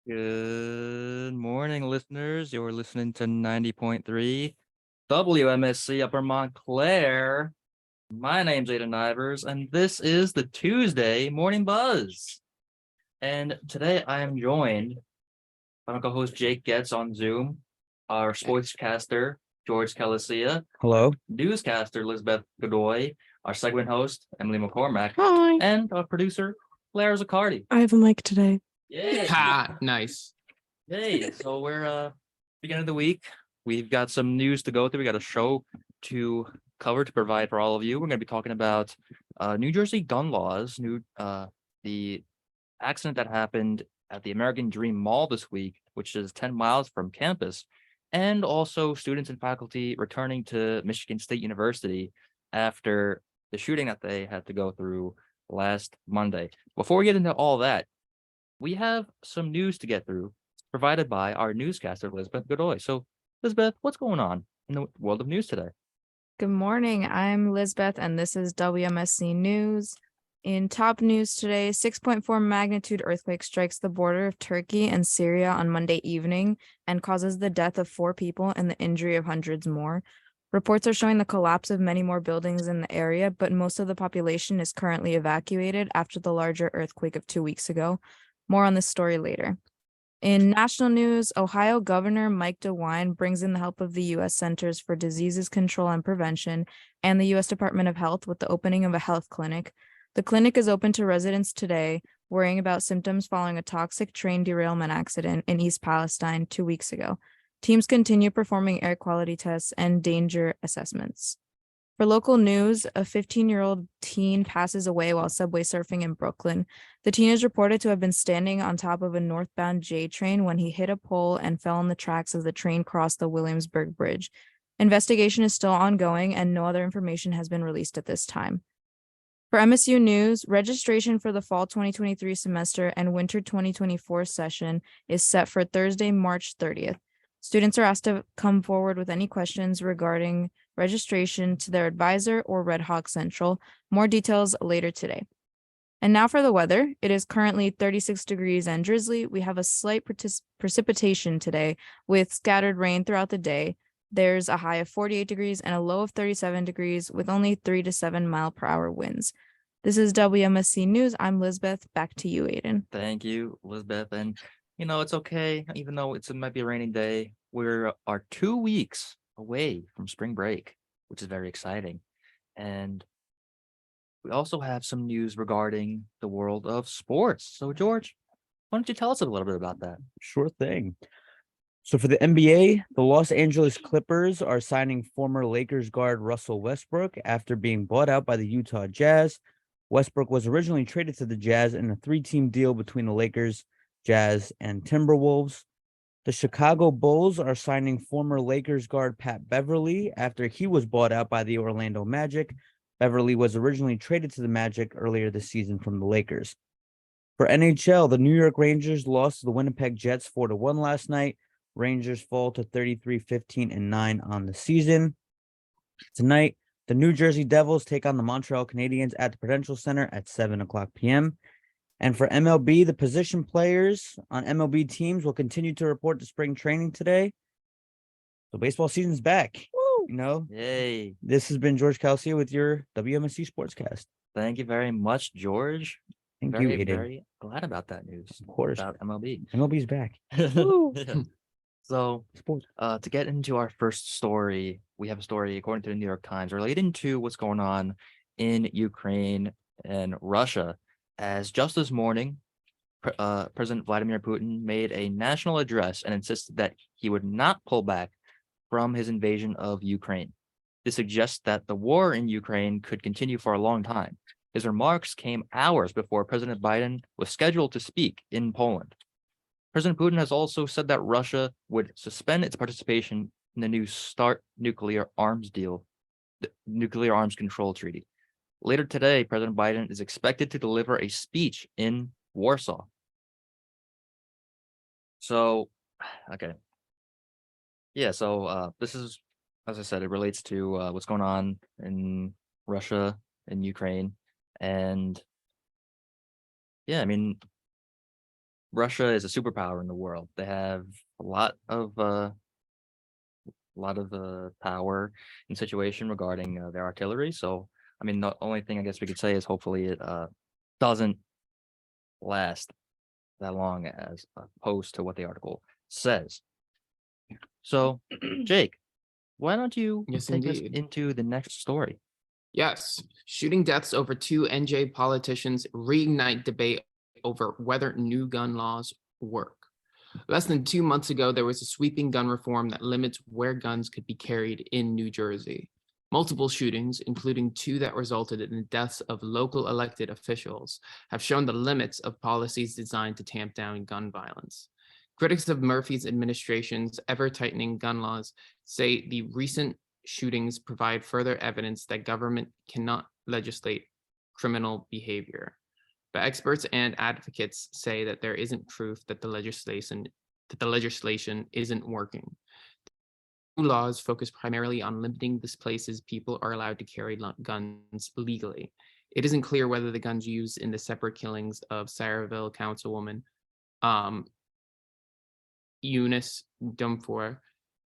Good morning, listeners. You're listening to 90.3 WMSC Upper Montclair. My name's Aidan Ivers, and this is the Tuesday Morning Buzz. And today I am joined by my co-host Jake Goetz on Zoom, our sportscaster George Calicia, Hello. newscaster Elizabeth Godoy, our segment host Emily McCormack, Hi. and our producer Claire Zaccardi. I have a mic today. Yay! Nice. Hey, so we're beginning of the week. We've got some news to go through. We got a show to cover to provide for all of you. We're going to be talking about New Jersey gun laws, the accident that happened at the American Dream Mall this week, which is 10 miles from campus, and also students and faculty returning to Michigan State University after the shooting that they had to go through last Monday. Before we get into all that, we have some news to get through, provided by our newscaster, Elizabeth Godoy. So, Elizabeth, what's going on in the world of news today? Good morning. I'm Lizbeth, and this is WMSC News. In top news today, 6.4 magnitude earthquake strikes the border of Turkey and Syria on Monday evening and causes the death of 4 people and the injury of hundreds more. Reports are showing the collapse of many more buildings in the area, but most of the population is currently evacuated after the larger earthquake of 2 weeks ago. More on this story later. In national news, Ohio Governor Mike DeWine brings in the help of the U.S. Centers for Diseases Control and Prevention and the U.S. Department of Health with the opening of a health clinic. The clinic is open to residents today, worrying about symptoms following a toxic train derailment accident in East Palestine 2 weeks ago. Teams continue performing air quality tests and danger assessments. For local news, a 15-year-old teen passes away while subway surfing in Brooklyn. The teen is reported to have been standing on top of a northbound J train when he hit a pole and fell on the tracks as the train crossed the Williamsburg Bridge. Investigation is still ongoing and no other information has been released at this time. For MSU News, registration for the fall 2023 semester and winter 2024 session is set for Thursday, March 30th. Students are asked to come forward with any questions regarding registration to their advisor or Red Hawk Central. More details later today. And now for the weather. It is currently 36 degrees and drizzly. We have a slight precipitation today with scattered rain throughout the day. There's a high of 48 degrees and a low of 37 degrees with only 3 to 7 mile per hour winds. This is WMSC News. I'm Lizbeth. Back to you, Aidan. Thank you, Elizabeth. And, it's okay, even though it might be a rainy day. We are 2 weeks away from spring break, which is very exciting. And we also have some news regarding the world of sports. So, George, why don't you tell us a little bit about that? Sure thing. So for the NBA, the Los Angeles Clippers are signing former Lakers guard Russell Westbrook after being bought out by the Utah Jazz. Westbrook was originally traded to the Jazz in a 3-team deal between the Lakers, Jazz, and Timberwolves. The Chicago Bulls are signing former Lakers guard Pat Beverly after he was bought out by the Orlando Magic. Beverly was originally traded to the Magic earlier this season from the Lakers. For NHL, the New York Rangers lost to the Winnipeg Jets 4-1 last night. Rangers fall to 33-15-9 on the season. Tonight, the New Jersey Devils take on the Montreal Canadiens at the Prudential Center at 7:00 p.m. And for MLB, the position players on MLB teams will continue to report to spring training today. So baseball season's back. Woo! Yay. This has been George Calcia with your WMSC Sportscast. Thank you very much, George. Thank you, Aiden. Very glad about that news. Of course. About MLB. MLB's back. Woo! Yeah. So, Sports. to get into our first story, we have a story, according to the New York Times, relating to what's going on in Ukraine and Russia. As just this morning, President Vladimir Putin made a national address and insisted that he would not pull back from his invasion of Ukraine. This suggests that the war in Ukraine could continue for a long time. His remarks came hours before President Biden was scheduled to speak in Poland. President Putin has also said that Russia would suspend its participation in the new START nuclear arms deal, the nuclear arms control treaty. Later today, President Biden is expected to deliver a speech in Warsaw. So, okay. Yeah, so this is, as I said, it relates to what's going on in Russia and Ukraine. And yeah, I mean, Russia is a superpower in the world. They have a lot of power and situation regarding their artillery. So, I mean, the only thing I guess we could say is hopefully it doesn't last that long as opposed to what the article says. So, Jake, why don't you Yes, take us indeed. into the next story? Yes, shooting deaths over two NJ politicians reignite debate over whether new gun laws work. Less than 2 months ago, there was a sweeping gun reform that limits where guns could be carried in New Jersey. Multiple shootings, including two that resulted in the deaths of local elected officials, have shown the limits of policies designed to tamp down gun violence. Critics of Murphy's administration's ever-tightening gun laws say the recent shootings provide further evidence that government cannot legislate criminal behavior. But experts and advocates say that there isn't proof that the legislation isn't working. New laws focus primarily on limiting the places people are allowed to carry guns legally. It isn't clear whether the guns used in the separate killings of Saraville councilwoman Eunice Dumfour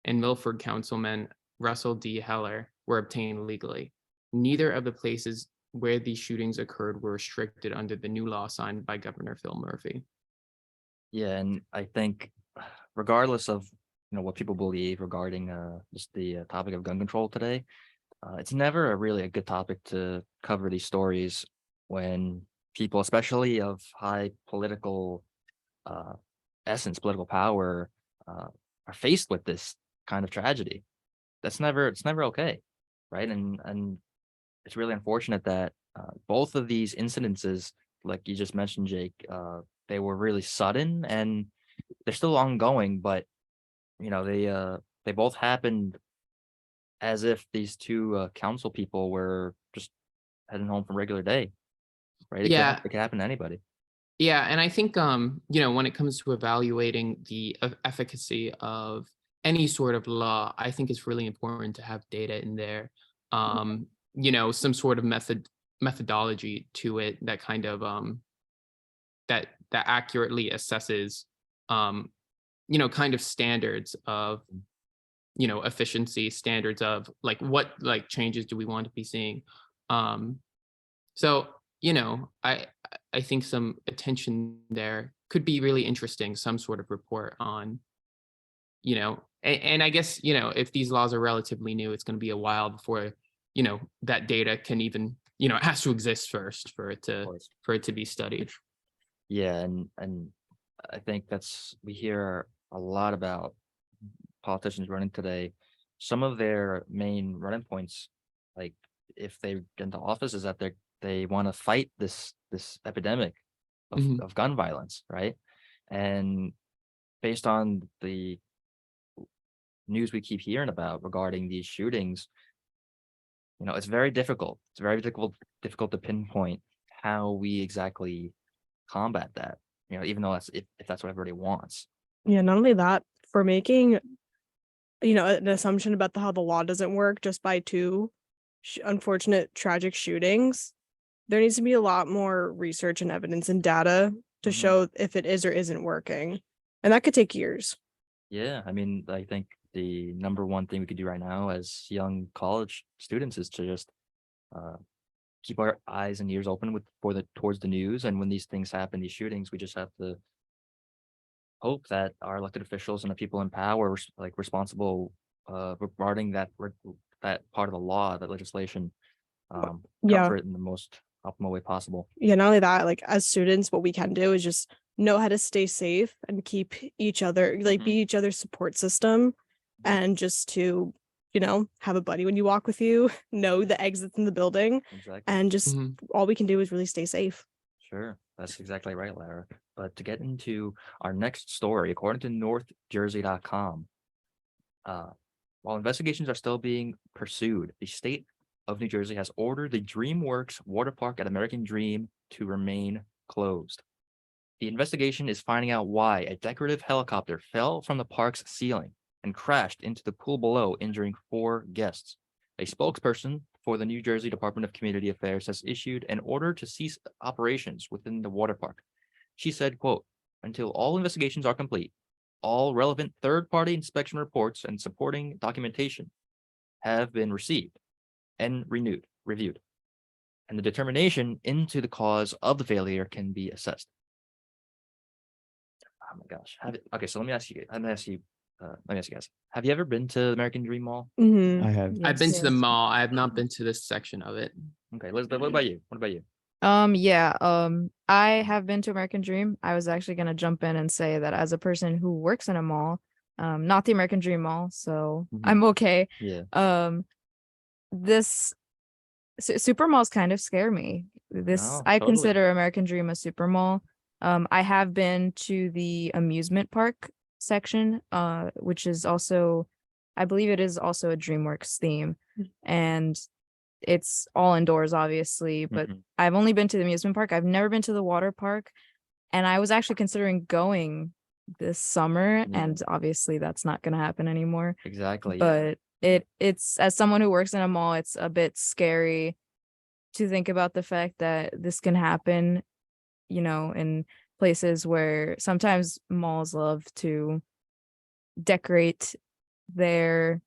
and Milford councilman Russell D. Heller were obtained legally. Neither of the places where these shootings occurred were restricted under the new law signed by Governor Phil Murphy. Yeah, and I think regardless of what people believe regarding just the topic of gun control today, it's never really a good topic to cover these stories when people, especially of high political essence, political power, are faced with this kind of tragedy. It's never okay, right? And it's really unfortunate that both of these incidences, like you just mentioned, Jake, they were really sudden and they're still ongoing, but they both happened as if these two council people were just heading home from regular day, right? Yeah. It could happen to anybody. Yeah, and I think when it comes to evaluating the efficacy of any sort of law, I think it's really important to have data in there. Some sort of methodology to it that kind of that accurately assesses kind of standards of efficiency, standards of what changes do we want to be seeing. So I think some attention there could be really interesting, some sort of report on, and I guess, if these laws are relatively new, it's going to be a while before, that data can even, it has to exist first for it to be studied. Yeah, and I think we hear a lot about politicians running today. Some of their main running points, like if they get into office, is that they want to fight this epidemic of gun violence, right? And based on the news we keep hearing about regarding these shootings, it's very difficult. It's very difficult to pinpoint how we exactly combat that. Even though if that's what everybody wants. Yeah, not only that, for making, an assumption about how the law doesn't work just by two unfortunate tragic shootings, there needs to be a lot more research and evidence and data to show if it is or isn't working. And that could take years. Yeah, I mean, I think the number one thing we could do right now as young college students is to just keep our eyes and ears open towards the news. And when these things happen, these shootings, we just have to hope that our elected officials and the people in power, responsible regarding that part of the law, that legislation, cover it in the most optimal way possible. Yeah, not only that, as students, what we can do is just know how to stay safe and keep each other, be each other's support system, and just to, have a buddy when you walk with you, know the exits in the building, Exactly. and just all we can do is really stay safe. Sure, that's exactly right, Lara. But to get into our next story, according to NorthJersey.com, while investigations are still being pursued, the state of New Jersey has ordered the DreamWorks water park at American Dream to remain closed. The investigation is finding out why a decorative helicopter fell from the park's ceiling and crashed into the pool below, injuring 4 guests. A spokesperson for the New Jersey Department of Community Affairs has issued an order to cease operations within the water park. She said, quote, until all investigations are complete. All relevant third-party inspection reports and supporting documentation have been received and reviewed, and the determination into the cause of the failure can be assessed. Oh my gosh. Okay, so let me ask you guys. Have you ever been to the American Dream Mall? Mhm. I have. I've been Yes. to the mall. I have not been to this section of it. Okay, Elizabeth, what about you? I have been to American Dream. I was actually gonna jump in and say that as a person who works in a mall, not the American Dream Mall, so Mhm. I'm okay. Yeah. This super malls kind of scare me. No, I totally. consider American Dream a super mall. I have been to the amusement park section, which is also, I believe it is also a DreamWorks theme, and it's all indoors, obviously, but Mhm. I've only been to the amusement park. I've never been to the water park, and I was actually considering going this summer, Yeah. and obviously that's not going to happen anymore. Exactly. Yeah. But it's, as someone who works in a mall, it's a bit scary to think about the fact that this can happen, in places where sometimes malls love to decorate their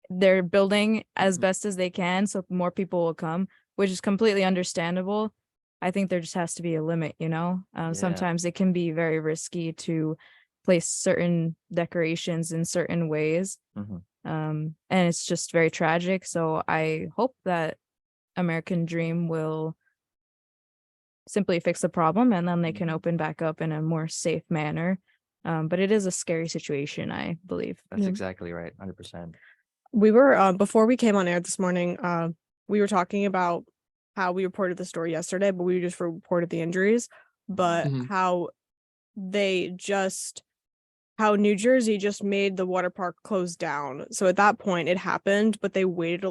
building as Mhm. best as they can so more people will come, which is completely understandable. I think there just has to be a limit, Yeah. sometimes it can be very risky to place certain decorations in certain ways. Mhm. And it's just very tragic. So I hope that American Dream will simply fix the problem and then they can Mhm. open back up in a more safe manner. But it is a scary situation, I believe. That's Yeah. exactly right. 100%. We were before we came on air this morning, we were talking about how we reported the story yesterday, but we just reported the injuries, but Mhm. how New Jersey just made the water park close down. So at that point it happened, but they waited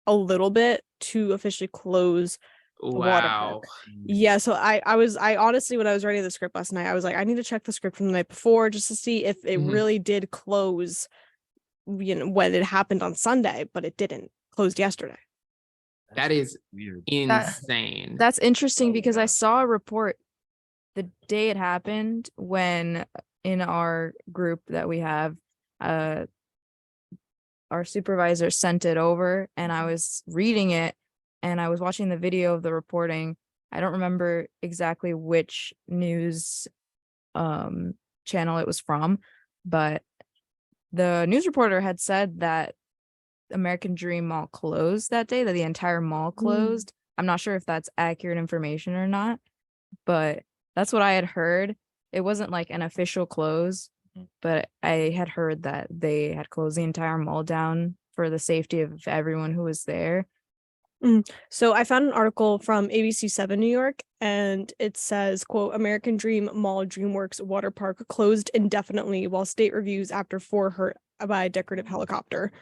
a little bit to officially close the water Wow. park. Yeah, so I honestly, when I was writing the script last night, I was like, I need to check the script from the night before just to see if it Mhm. really did close, when it happened on Sunday, but it didn't. Closed yesterday. That is weird. insane. That's interesting Oh, because I yeah. saw a report the day it happened when in our group that we have, our supervisor sent it over and I was reading it and I was watching the video of the reporting. I don't remember exactly which news channel it was from, but the news reporter had said that American Dream Mall closed that day, that the entire mall closed. I'm not sure if that's accurate information or not, but that's what I had heard. It wasn't like an official close, Mhm. but I had heard that they had closed the entire mall down for the safety of everyone who was there. So I found an article from ABC7 New York, and it says, quote, American Dream Mall DreamWorks water park closed indefinitely while state reviews after 4 hurt by decorative helicopter.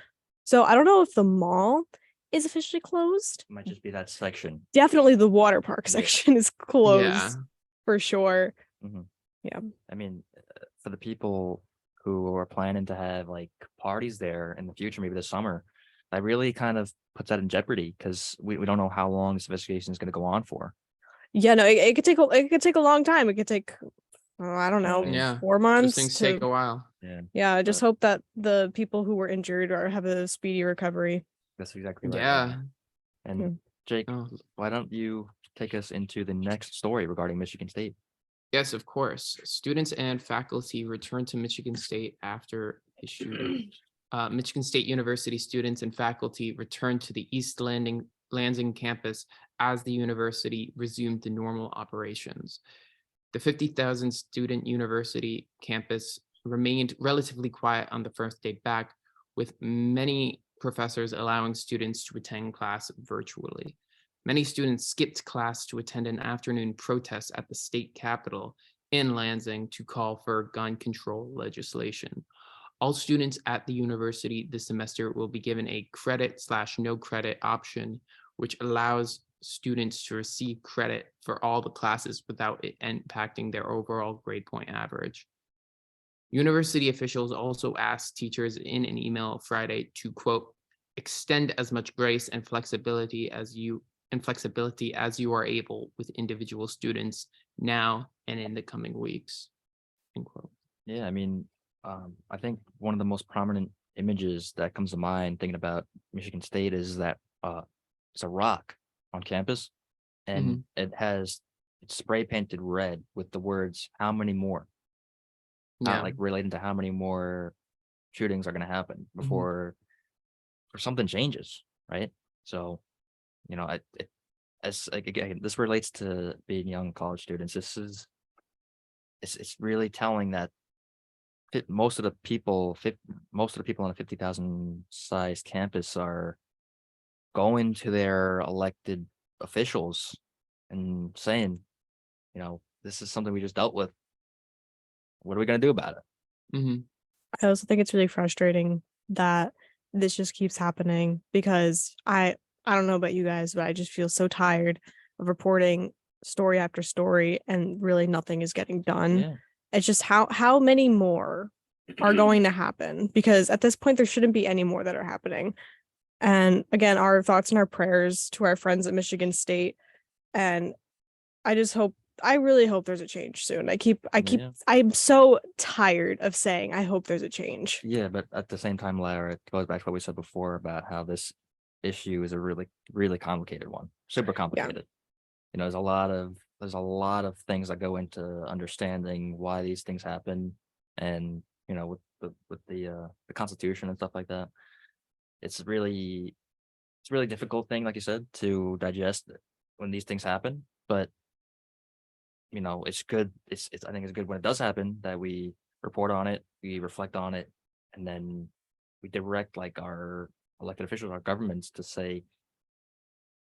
So I don't know if the mall is officially closed. Might just be that section. Definitely the water park Yeah. section is closed Yeah. for sure. Mhm. Yeah. I mean, for the people who are planning to have like parties there in the future, maybe this summer, that really kind of puts that in jeopardy because we don't know how long this investigation is going to go on for. Yeah, no, it could take a long time. It could take, I don't know, Yeah. 4 Those months things to. take a while. Yeah, I just but hope that the people who were injured have a speedy recovery. that's exactly right. Yeah. And Yeah. Jake, Oh. why don't you take us into the next story regarding Michigan State? Yes, of course. Students and faculty returned to Michigan State after a shooting. Michigan State University students and faculty returned to the East Lansing campus as the university resumed the normal operations. The 50,000 student university campus remained relatively quiet on the first day back, with many professors allowing students to attend class virtually. Many students skipped class to attend an afternoon protest at the state capitol in Lansing to call for gun control legislation. All students at the university this semester will be given a credit/no credit option, which allows students to receive credit for all the classes without it impacting their overall grade point average. University officials also asked teachers in an email Friday to, quote, extend as much grace and flexibility as you and flexibility as you are able with individual students now and in the coming weeks. End quote. Yeah, I mean, I think one of the most prominent images that comes to mind thinking about Michigan State is that it's a rock on campus, and it's spray painted red with the words "How many more?" Yeah. Like relating to how many more shootings are going to happen before or something changes, right? So, you know, as like again, this relates to being young college students. It's really telling that most of the people on a 50,000 size campus are going to their elected officials and saying, this is something we just dealt with. What are we going to do about it? I also think it's really frustrating that this just keeps happening because I don't know about you guys, but I just feel so tired of reporting story after story and really nothing is getting done. Yeah. It's just how many more are going to happen, because at this point there shouldn't be any more that are happening. And again, our thoughts and our prayers to our friends at Michigan State. And I really hope there's a change soon. Yeah. I'm so tired of saying I hope there's a change. Yeah, but at the same time, Lara, it goes back to what we said before about how this issue is a really, really complicated one, super complicated. There's a lot of things that go into understanding why these things happen, and with the Constitution and stuff like that. It's a really difficult thing, like you said, to digest when these things happen. But it's good. I think it's good when it does happen that we report on it, we reflect on it, and then we direct like our elected officials, our governments to say,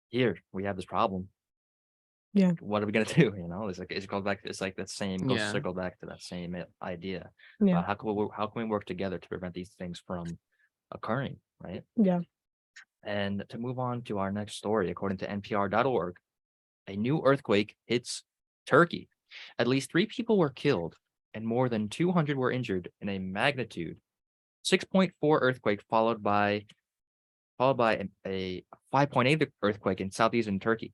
here, we have this problem. Yeah. What are we gonna do? It's like it goes back. It's like that same goes Yeah. circle back to that same idea. Yeah. How can we work together to prevent these things from occurring, right? Yeah. And to move on to our next story, according to NPR.org, a new earthquake hits Turkey. At least 3 people were killed and more than 200 were injured in a magnitude 6.4 earthquake followed by a 5.8 earthquake in southeastern Turkey.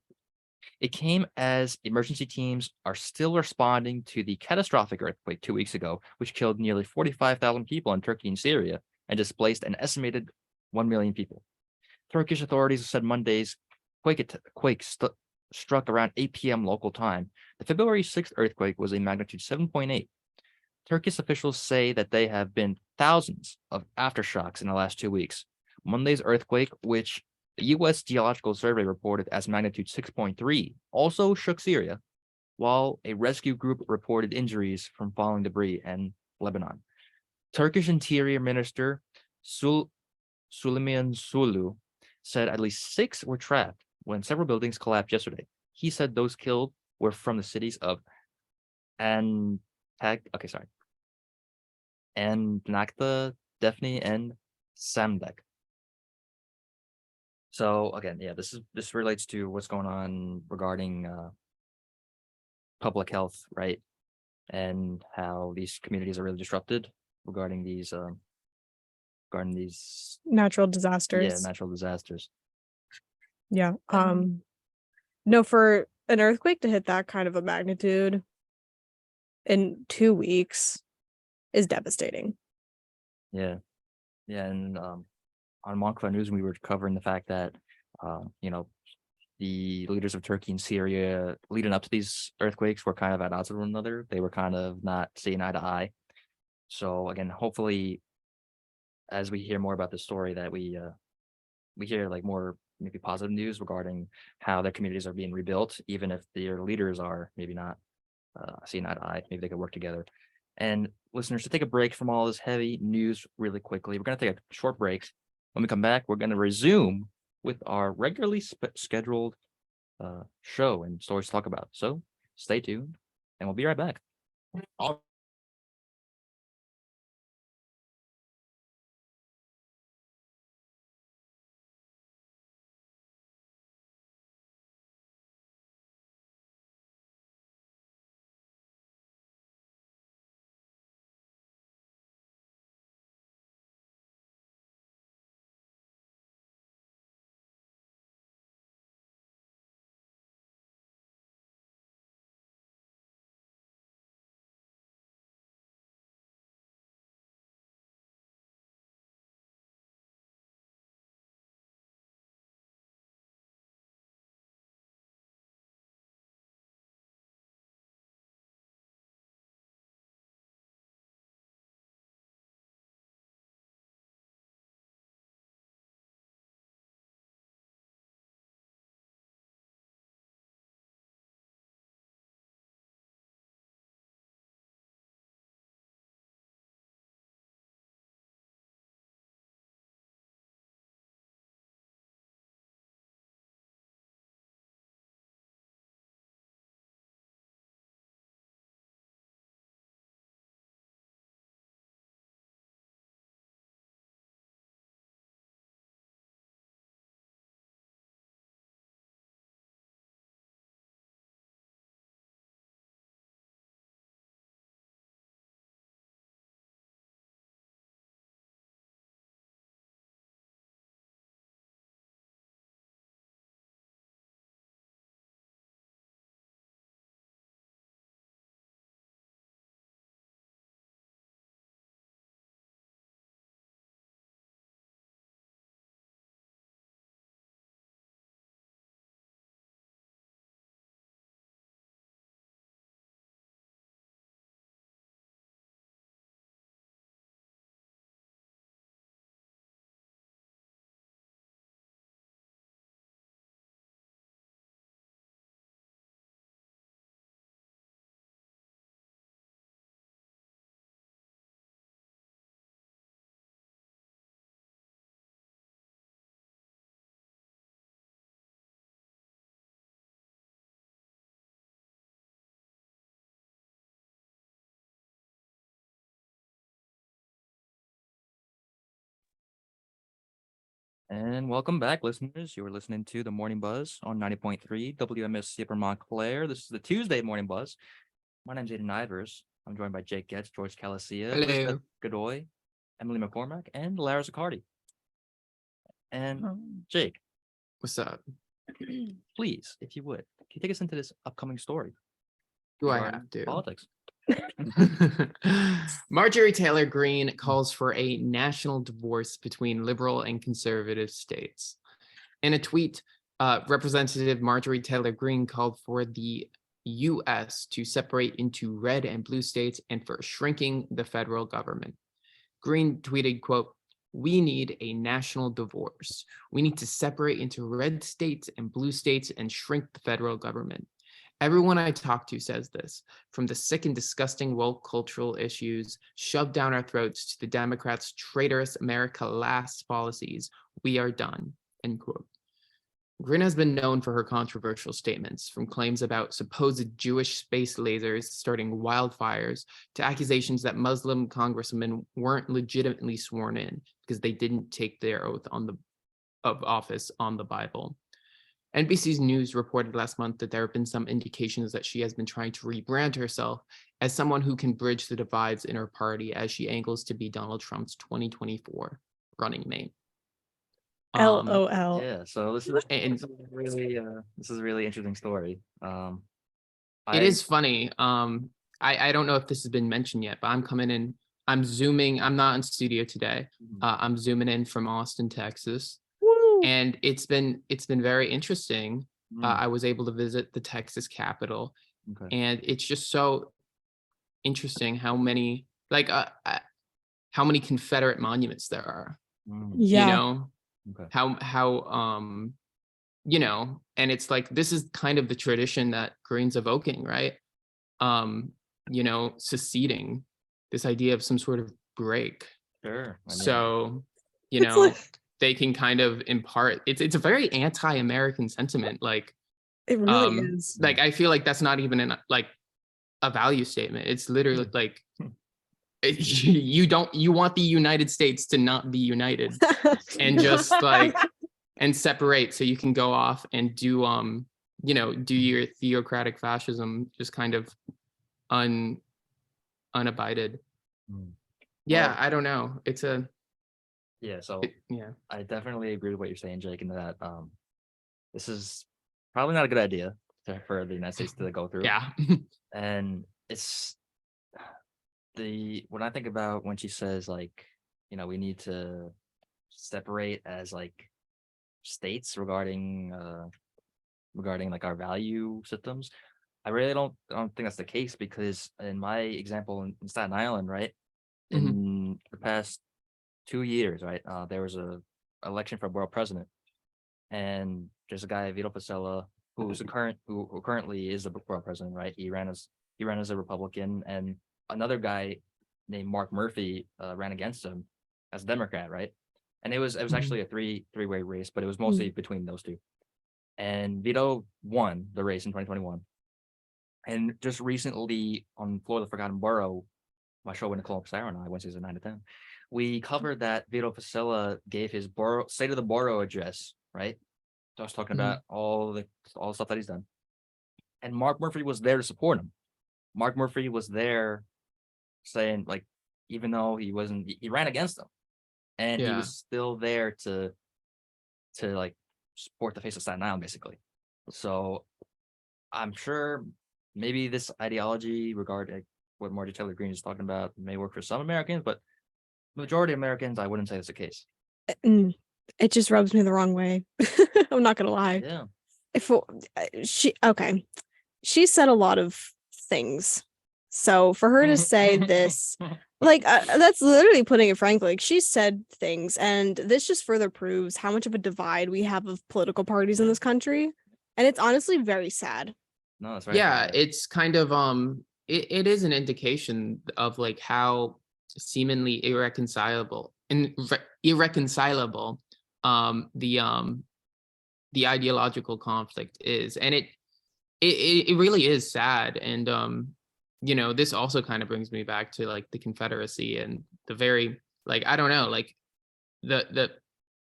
It came as emergency teams are still responding to the catastrophic earthquake 2 weeks ago, which killed nearly 45,000 people in Turkey and Syria and displaced an estimated 1 million people. Turkish authorities said Monday's quake struck around 8 p.m. local time. The February 6th earthquake was a magnitude 7.8. Turkish officials say that they have been thousands of aftershocks in the last 2 weeks. Monday's earthquake, which the U.S. Geological Survey reported as magnitude 6.3, also shook Syria, while a rescue group reported injuries from falling debris in Lebanon. Turkish Interior Minister Süleyman Sulu said at least 6 were trapped when several buildings collapsed yesterday. He said those killed were from the cities of Antakya, Defni, and Samdek. So again, yeah, this relates to what's going on regarding public health, right? And how these communities are really disrupted regarding these Natural disasters. Yeah, natural disasters. Yeah. No, for an earthquake to hit that kind of a magnitude in 2 weeks is devastating. Yeah. And on Moncla News, we were covering the fact that the leaders of Turkey and Syria leading up to these earthquakes were kind of at odds with one another. They were kind of not seeing eye to eye. So again, hopefully, as we hear more about this story, that we hear like more maybe positive news regarding how their communities are being rebuilt, even if their leaders are maybe not seeing eye to eye. Maybe they could work together. And listeners, to take a break from all this heavy news really quickly, we're going to take a short break. When we come back, we're going to resume with our regularly scheduled show and stories to talk about. So stay tuned, and we'll be right back. And welcome back, listeners. You are listening to the Morning Buzz on 90.3 WMSC Upper Montclair. This is the Tuesday Morning Buzz. My name's Aidan Ivers. I'm joined by Jake Goetz, George Calasia, Hello. Elizabeth Godoy, Emily McCormack, and Lara Zaccardi. And Jake, What's up? please, if you would, can you take us into this upcoming story? Do I regarding have to? Politics. Marjorie Taylor Greene calls for a national divorce between liberal and conservative states. In a tweet, Representative Marjorie Taylor Greene called for the U.S. to separate into red and blue states and for shrinking the federal government. Greene tweeted, quote, "We need a national divorce. We need to separate into red states and blue states and shrink the federal government. Everyone I talk to says this, from the sick and disgusting woke cultural issues shoved down our throats to the Democrats' traitorous America Last policies. We are done," end quote. Greene has been known for her controversial statements, from claims about supposed Jewish space lasers starting wildfires to accusations that Muslim congressmen weren't legitimately sworn in because they didn't take their oath of office on the Bible. NBC's News reported last month that there have been some indications that she has been trying to rebrand herself as someone who can bridge the divides in her party as she angles to be Donald Trump's 2024 running mate. LOL. Yeah, so this is a really interesting story. It is funny. I don't know if this has been mentioned yet, but I'm coming in. I'm zooming. I'm not in studio today. I'm zooming in from Austin, Texas, Woo. and it's been very interesting. Mm, I was able to visit the Texas Capitol, okay. and it's just so interesting how many Confederate monuments there are. Mm, Yeah. You know, okay. how you know, and it's like this is kind of the tradition that Greene's evoking, right? You know, seceding, this idea of some sort of break. Sure. I mean, So, you It's know, like- they can kind of impart. It's a very anti-American sentiment. Like, It really is. like I feel like that's not even like a value statement. It's literally like you want the United States to not be united and just like and separate so you can go off and do you know, do your theocratic fascism just kind of unabided. Mm. Yeah, Well- I don't know. It's a yeah, so yeah. I definitely agree with what you're saying, Jake, in that this is probably not a good idea for the United States to go through. Yeah. And it's when I think about when she says, like, you know, we need to separate as like states regarding like our value systems, I really don't think that's the case, because in my example in Staten Island, right, in the past 2 years, right, there was a election for borough president, and there's a guy, Vito Pasella, who currently is the borough president, right? He ran as a Republican, and another guy named Mark Murphy ran against him as a Democrat, right? And it was actually a three-way race, but it was mostly between those two. And Vito won the race in 2021. And just recently on Floor of the Forgotten Borough, my show with Nicole Sarah and I, Wednesdays at 9 to 10, we covered that Vito Pasella gave his State of the Borough address, right? So I was talking about all the stuff that he's done. And Mark Murphy was there to support him. Mark Murphy was there saying, like, even though he ran against him, and he was still there to like support the face of Staten Island, basically. So I'm sure maybe this ideology regarding what Marjorie Taylor Greene is talking about may work for some Americans, but majority of Americans, I wouldn't say that's the case. It just rubs me the wrong way. I'm not gonna lie. Yeah. She said a lot of things. So for her to say this, like, that's literally putting it frankly. Like, she said things, and this just further proves how much of a divide we have of political parties in this country. And it's honestly very sad. No, that's right. Yeah, it's kind of it is an indication of like how seemingly irreconcilable the ideological conflict is, and it really is sad. And you know, this also kind of brings me back to like the Confederacy and the very, like, I don't know, like the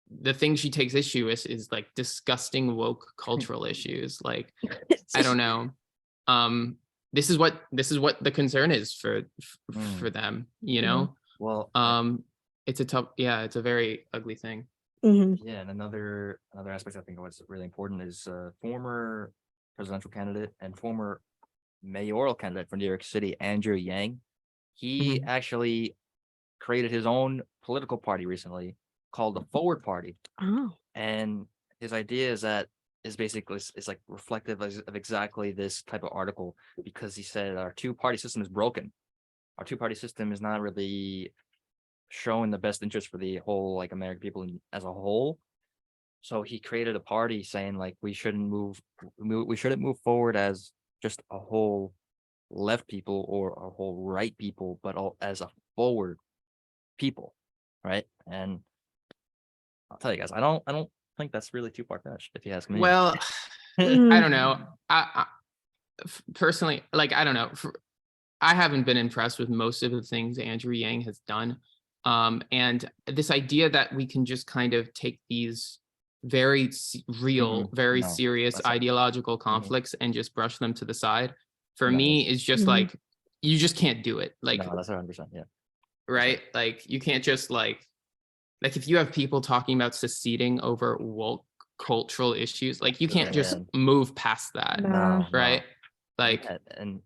the thing she takes issue with is like disgusting woke cultural issues. Like, I don't know. This is what the concern is for them, you know? Well, It's a tough, yeah, it's a very ugly thing. Mhm. yeah, and another aspect I think of what's really important is former presidential candidate and former mayoral candidate for New York City, Andrew Yang. He Mhm. actually created his own political party recently called the Forward Party. Oh. And his idea is basically is like reflective of exactly this type of article, because he said our two-party system is broken. Our two-party system is not really showing the best interest for the whole like American people as a whole. So he created a party saying like we shouldn't move forward as just a whole left people or a whole right people, but all as a forward people, right? And I'll tell you guys, I don't think that's really too far-fetched, if you ask me. Well, I don't know. Personally, like, I don't know. I haven't been impressed with most of the things Andrew Yang has done. And this idea that we can just kind of take these very real, very No, serious that's not- ideological conflicts and just brush them to the side, for No, me, is just Mhm. like, you just can't do it. Like, no, that's 100%. Yeah. right? Like, you can't just like if you have people talking about seceding over woke cultural issues, like you can't just Man. move past that, No. No, right? Like, and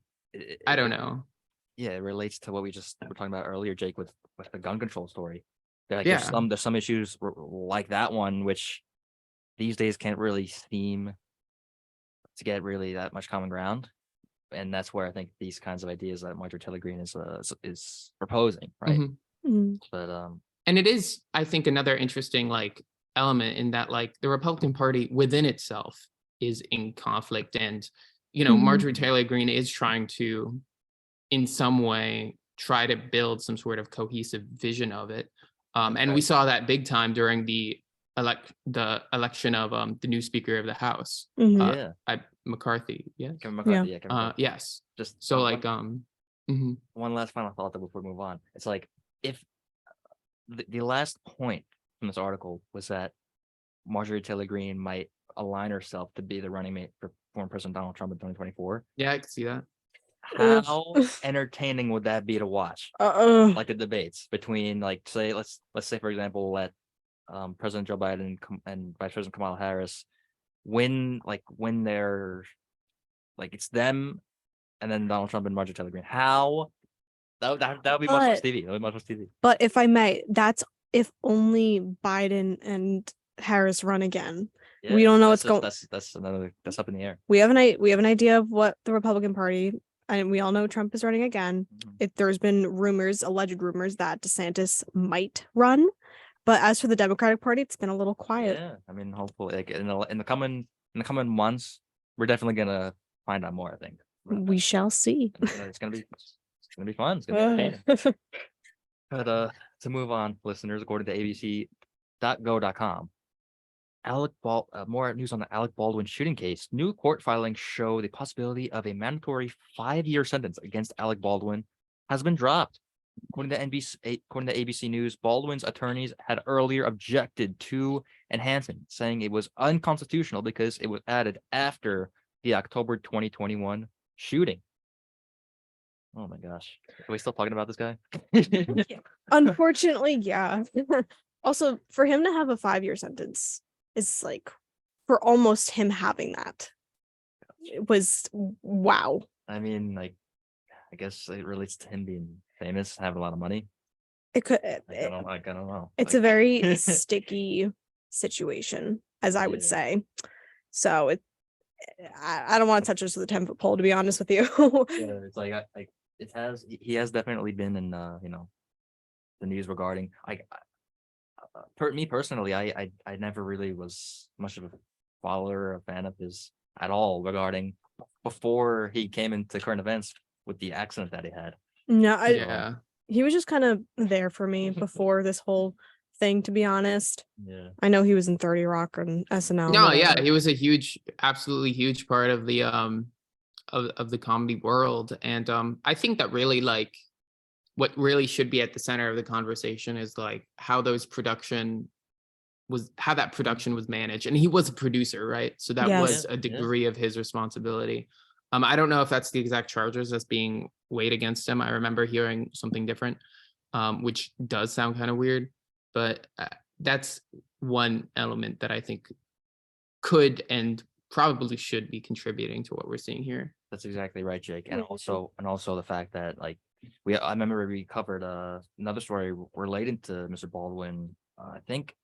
I don't know. Yeah, it relates to what we just were talking about earlier, Jake, with the gun control story. Like Yeah. there's some issues like that one, which these days can't really seem to get really that much common ground, and that's where I think these kinds of ideas that Marjorie Taylor Greene is proposing, right? Mhm. Mhm. But And it is, I think, another interesting like element in that like the Republican Party within itself is in conflict, and Mhm. Marjorie Taylor Greene is trying to, in some way, try to build some sort of cohesive vision of it. And we saw that big time during the election of the new Speaker of the House, Mhm. yeah, McCarthy. Yes. Kevin McCarthy, yeah, Kevin McCarthy. Yes. Just So one- like mhm. one last final thought that before we move on. It's like if the last point from this article was that Marjorie Taylor Greene might align herself to be the running mate for former President Donald Trump in 2024. Yeah, I can see that. How entertaining would that be to watch? Like the debates between, like, say, let's say, for example, let President Joe Biden and Vice President Kamala Harris win, like when they're like it's them and then Donald Trump and Marjorie Taylor Greene. How that would be much But- TV. That would be much TV. But if I may, that's if only Biden and Harris run again. We don't know what's going. That's up in the air. We have an idea of what the Republican Party, and we all know Trump is running again. There's been alleged rumors that DeSantis might run, but as for the Democratic Party, it's been a little quiet. Yeah, I mean, hopefully, like in the coming months, we're definitely gonna find out more. I think We shall see. it's gonna be fun. It's gonna be entertaining. But to move on, listeners, according to abc.go.com, more news on the Alec Baldwin shooting case. New court filings show the possibility of a mandatory 5-year sentence against Alec Baldwin has been dropped. According to ABC News, Baldwin's attorneys had earlier objected to enhancement, saying it was unconstitutional because it was added after the October 2021 shooting. Oh my gosh. Are we still talking about this guy? Unfortunately, yeah. Also, for him to have a 5-year sentence is like, for almost him having that, it was wow. I mean, like, I guess it relates to him being famous, having a lot of money. It could. I don't know. It's Like, a very sticky situation, as I would Yeah. say. So I don't want to touch this with a 10-foot pole, to be honest with you. yeah, it's like he has definitely been in the news regarding me personally, I never really was much of a follower or a fan of his at all regarding before he came into current events with the accident that he had. No, Yeah. he was just kind of there for me before this whole thing, to be honest. Yeah. I know he was in 30 Rock and SNL. No, yeah, whatever. he was a huge, absolutely huge part of the of the comedy world, and I think that really like what really should be at the center of the conversation is like how those production how that production was managed, and he was a producer, right? So that Yes. was Yeah, a degree of his responsibility. I don't know if that's the exact charges that's being weighed against him. I remember hearing something different, which does sound kind of weird, but that's one element that I think could and probably should be contributing to what we're seeing here. That's exactly right, Jake. And Mhm. also the fact that like I remember we covered another story related to Mr. Baldwin. I think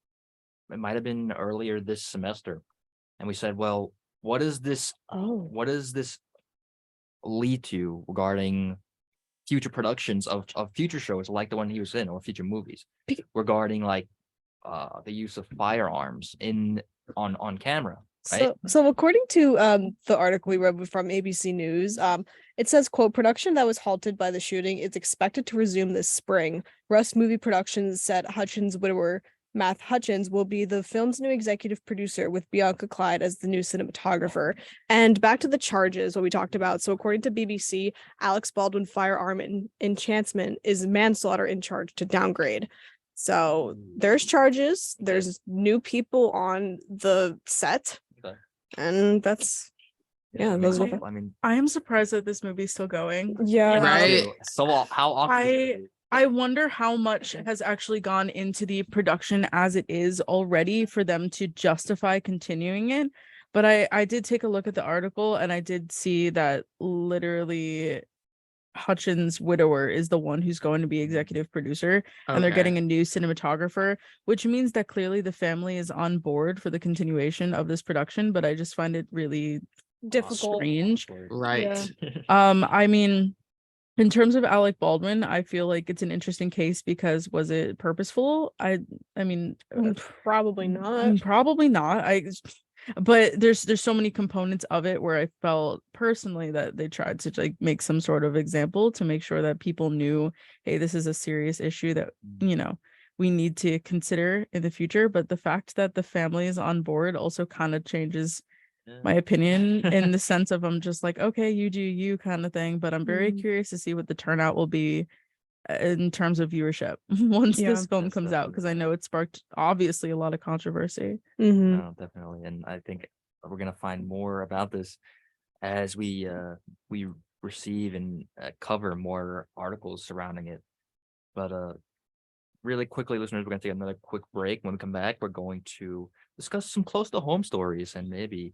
it might have been earlier this semester, and we said, well, what is this? Oh. What does this lead to regarding future productions of future shows like the one he was in, or future movies Bec- regarding like the use of firearms on camera, right? So according to the article we read from ABC News, it says, quote, production that was halted by the shooting is expected to resume this spring. Rust Movie Productions said Hutchins' widower, Matt Hutchins, will be the film's new executive producer, with Bianca Clyde as the new cinematographer. And back to the charges, what we talked about. So according to BBC, Alex Baldwin firearm enhancement is manslaughter in charge to downgrade. So there's charges. There's new people on the set. Okay. And that's yeah, I those mean, are I mean, I am surprised that this movie's still going. yeah. me Right. too. So how awkward is it? I wonder how much has actually gone into the production as it is already for them to justify continuing it. But I did take a look at the article, and I did see that literally Hutchins' widower is the one who's going to be executive producer, and they're getting a new cinematographer, which means that clearly the family is on board for the continuation of this production. But I just find it really Difficult. strange. Right. I mean, in terms of Alec Baldwin, I feel like it's an interesting case because was it purposeful? I mean, Probably not. probably not. But there's so many components of it where I felt personally that they tried to like make some sort of example to make sure that people knew, hey, this is a serious issue that, you know, we need to consider in the future. But the fact that the family is on board also kind of changes my opinion in the sense of I'm just like, okay, you do you kind of thing. But I'm very Mm. curious to see what the turnout will be in terms of viewership once Yeah. this film That's comes out, because I know it sparked obviously a lot of controversy. Mm-hmm. No, definitely. And I think we're gonna find more about this as we receive and cover more articles surrounding it. But really quickly, listeners, we're gonna take another quick break. When we come back, we're going to discuss some close to home stories and maybe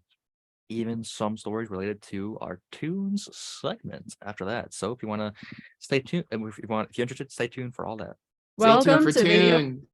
even some stories related to our tunes segment after that. So if you want to stay tuned, and if you're interested, stay tuned for all that. Stay tuned Welcome for to Video Tune.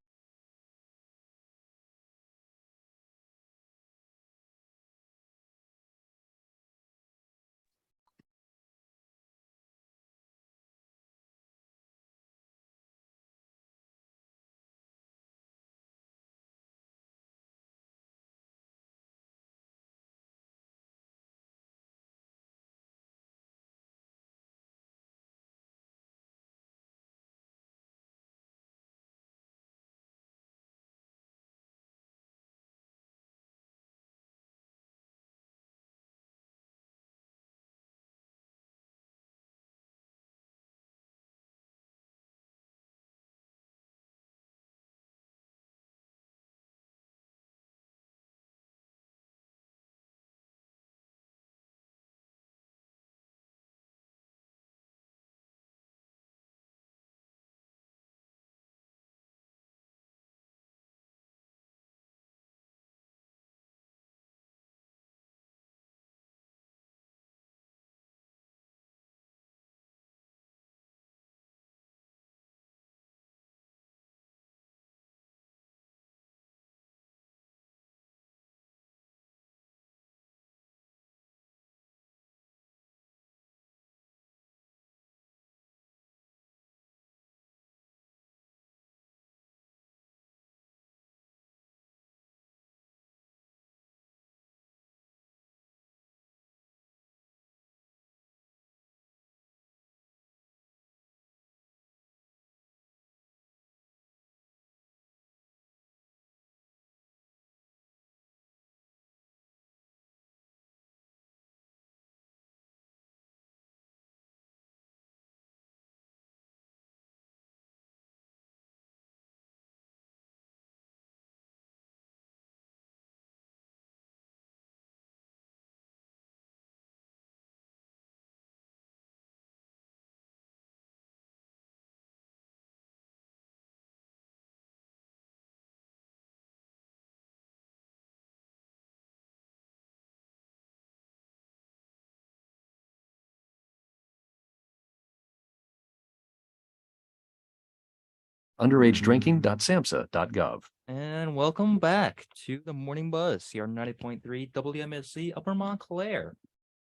underagedrinking.samhsa.gov. And welcome back to the Morning Buzz here on 90.3 WMSC Upper Montclair.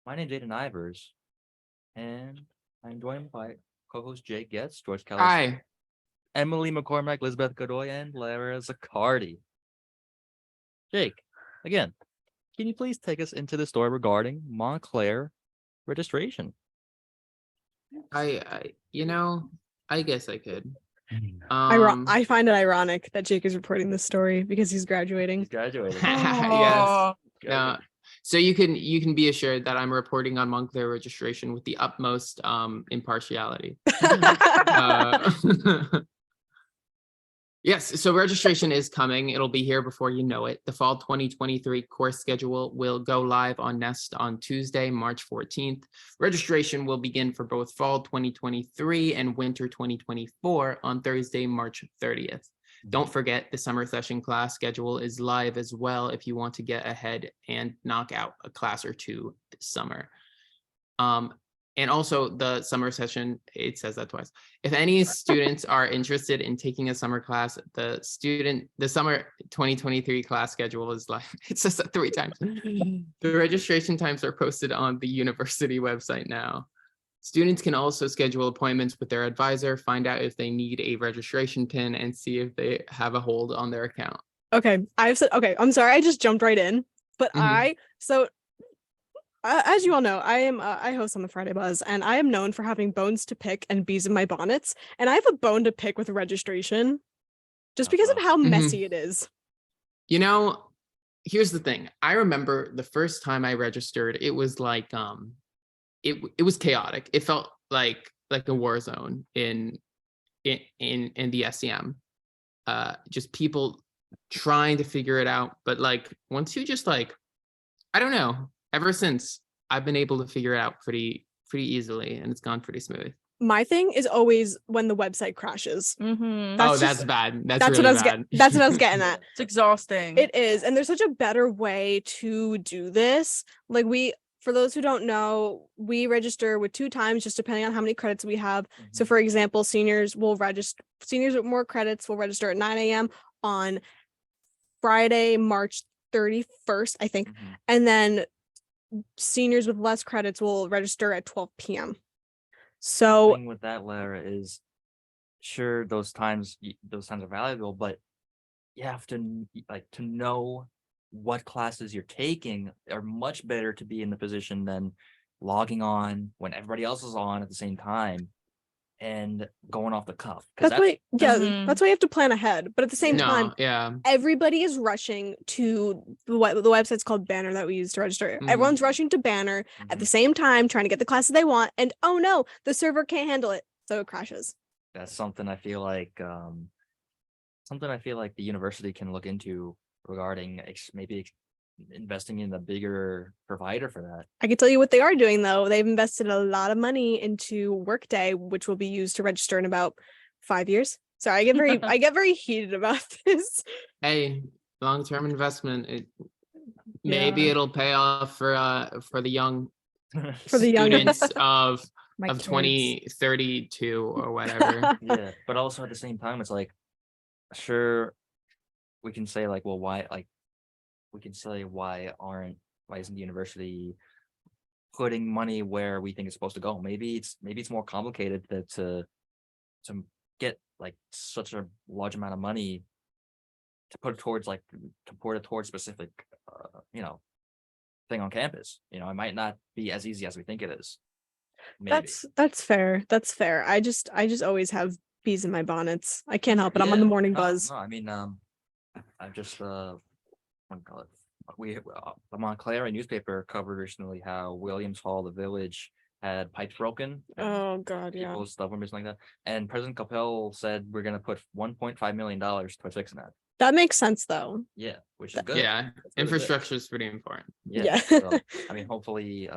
My name is Aidan Ivers, and I'm joined by co-host Jake Goetz, George Kelly, Hi. Emily McCormack, Elizabeth Godoy, and Lara Zaccardi. Jake, again, can you please take us into the story regarding Montclair registration? I guess I could. I find it ironic that Jake is reporting this story because he's graduating. He's graduating. Yes. Graduating. No. So you can be assured that I'm reporting on Montclair registration with the utmost impartiality. Yes, so registration is coming. It'll be here before you know it. The fall 2023 course schedule will go live on Nest on Tuesday, March 14th. Registration will begin for both fall 2023 and winter 2024 on Thursday, March 30th. Don't forget, the summer session class schedule is live as well if you want to get ahead and knock out a class or two this summer. And also the summer session, it says that twice. If any students are interested in taking a summer class, the summer 2023 class schedule is live. It says that 3 times. The registration times are posted on the university website now. Students can also schedule appointments with their advisor, find out if they need a registration pin, and see if they have a hold on their account. Okay, I'm sorry, I just jumped right in, but Mhm. as you all know, I host on the Friday Buzz, and I am known for having bones to pick and bees in my bonnets, and I have a bone to pick with registration, just because of how messy it is. You know, here's the thing. I remember the first time I registered, it was like it was chaotic. It felt like a war zone in the SEM. Just people trying to figure it out, but like once you just I don't know. Ever since, I've been able to figure it out pretty easily, and it's gone pretty smooth. My thing is always when the website crashes. Mm-hmm. That's bad. That's what really I was bad. that's what I was getting at. It's exhausting. It is, and there's such a better way to do this. Like for those who don't know, we register with 2 times, just depending on how many credits we have. So for example, seniors with more credits will register at 9 a.m. on Friday, March 31st, I think. And then seniors with less credits will register at 12 p.m. So The thing with that, Lara, is sure those times are valuable, but you have to to know what classes you're taking are much better to be in the position than logging on when everybody else is on at the same time and going off the cuff. that's why Mhm. that's why you have to plan ahead. But at the same time, yeah. everybody is rushing to the website's called Banner that we use to register. Everyone's rushing to Banner at the same time, trying to get the classes they want, and oh no, the server can't handle it, so it crashes. That's something I feel like the university can look into regarding maybe investing in a bigger provider for that. I can tell you what they are doing though. They've invested a lot of money into Workday, which will be used to register in about 5 years. Sorry, I get very heated about this. Hey, long-term investment. Maybe it'll pay off for the young For the young students of My kids. 2032 or whatever. Yeah, but also at the same time, it's like, sure, we can say like, well, why isn't the university putting money where we think it's supposed to go? Maybe it's more complicated to get like such a large amount of money to put it towards specific thing on campus. It might not be as easy as we think it is. Maybe. That's fair. I just always have bees in my bonnets. I can't help it. I'm on the morning buzz. No, I mean, I've just what do you call it? The Montclair newspaper covered recently how Williams Hall, the village, had pipes broken. and Oh god, yeah. People's stuff were missing like that. And President Capel said we're gonna put $1.5 million towards fixing that. That makes sense though. Yeah, which is good. Yeah, That's really good. infrastructure is pretty important. Yeah. So, I mean, hopefully,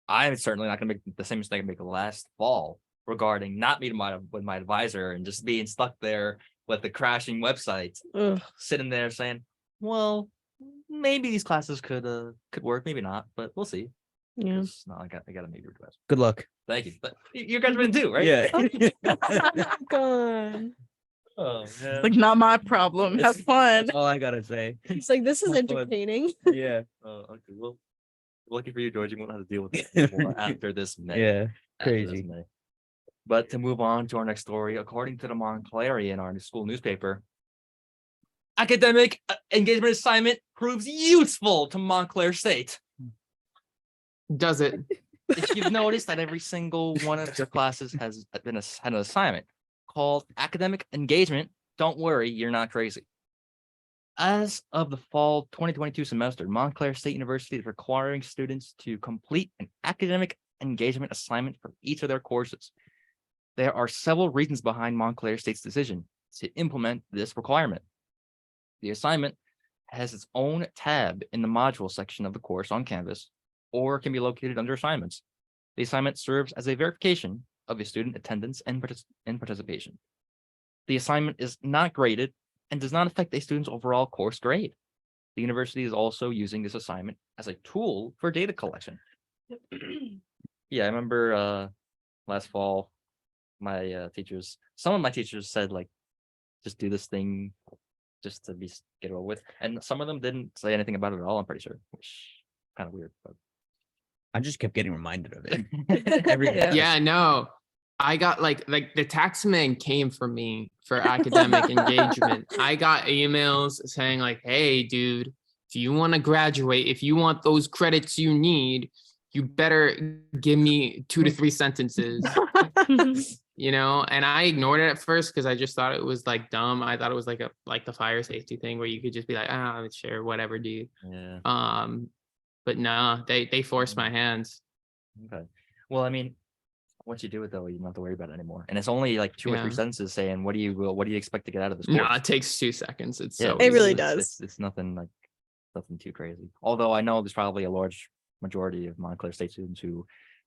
I'm certainly not gonna make the same mistake I made last fall regarding not meeting with my advisor and just being stuck there with the crashing website, Ugh. sitting there saying, well, maybe these classes could work, maybe not, but we'll see. Yeah. No, I got a major request. Good luck. Thank you. But you guys win too, right? Yeah. God. Oh man. Like, not my problem. Have fun. That's all I gotta say. It's like this is Have fun. entertaining. Yeah. Oh, okay. Well, lucky for you, George, you won't have to deal with this anymore after this May. Yeah. After this Crazy. May. But to move on to our next story, according to the Montclarian, our school newspaper, academic engagement assignment proves useful to Montclair State. Does it? If you've noticed that every single one of your classes has been had an assignment called academic engagement, don't worry, you're not crazy. As of the fall 2022 semester, Montclair State University is requiring students to complete an academic engagement assignment for each of their courses. There are several reasons behind Montclair State's decision to implement this requirement. The assignment has its own tab in the module section of the course on Canvas, or can be located under assignments. The assignment serves as a verification of a student attendance and participation. The assignment is not graded and does not affect a student's overall course grade. The university is also using this assignment as a tool for data collection. Yeah, I remember last fall, my some of my teachers said, like, just do this thing just to get over with. And some of them didn't say anything about it at all, I'm pretty sure, which kind of weird. But I just kept getting reminded of it. Every day. Yeah, no. I got like the tax man came for me for academic engagement. I got emails saying like, hey, dude, if you want to graduate, if you want those credits you need, you better give me 2 to 3 sentences. You know, and I ignored it at first because I just thought it was like dumb. I thought it was like the fire safety thing where you could just be like, ah, sure, whatever, dude. yeah. But nah, they forced my hands. Okay. Well, I mean, once you do it though, you don't have to worry about it anymore. And it's only like 2 or 3 Yeah. sentences saying, what do you expect to get out of this course? No, it takes 2 seconds. It's Yeah, so It really easy. does. It's nothing too crazy. Although I know there's probably a large majority of Montclair State students who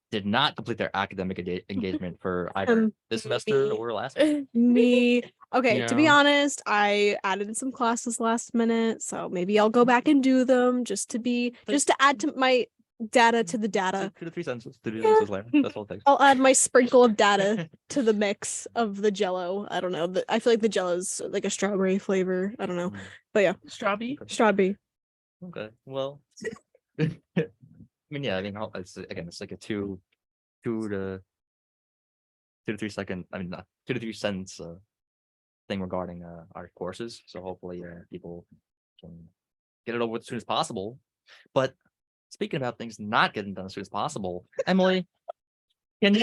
did not complete their academic engagement for either this semester me. or last semester. Me. Okay, to be Yeah. honest, I added in some classes last minute, so maybe I'll go back and do them just to add to my data to the data. 2 to 3 sentences. 2 to 3 Yeah. sentences later. That's all it takes. I'll add my sprinkle of data to the mix of the Jello. I don't know. I feel like the Jello's like a strawberry flavor. I don't know, but yeah, Strawberry. strawberry. Okay. Well, I mean, yeah. I mean, it's like a 2 to 3 second. I mean, 2 to 3 sentence thing regarding our courses. So hopefully, people can get it over with as soon as possible. But speaking about things not getting done as soon as possible, Emily, can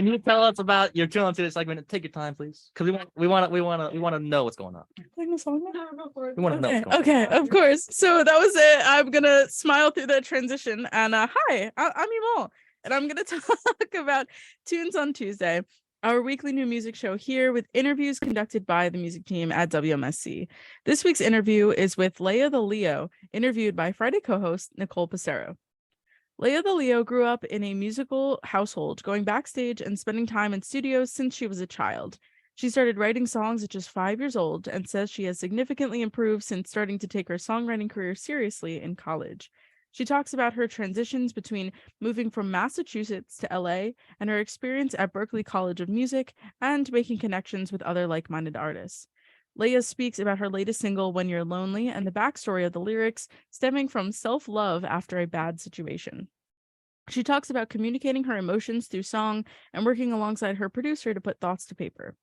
you tell us about your 2 on 2 segment? Take your time, please, because we want to know what's going on. We want to know what's going on. Okay, of course. So that was it. I'm gonna smile through that transition. And hi, I'm Emal, and I'm gonna talk about Tunes on Tuesday, our weekly new music show here with interviews conducted by the music team at WMSC. This week's interview is with Leia the Leo, interviewed by Friday co-host Nicole Passero. Leia the Leo grew up in a musical household, going backstage and spending time in studios since she was a child. She started writing songs at just 5 years old and says she has significantly improved since starting to take her songwriting career seriously in college. She talks about her transitions between moving from Massachusetts to LA and her experience at Berklee College of Music and making connections with other like-minded artists. Leia speaks about her latest single, When You're Lonely, and the backstory of the lyrics stemming from self-love after a bad situation. She talks about communicating her emotions through song and working alongside her producer to put thoughts to paper.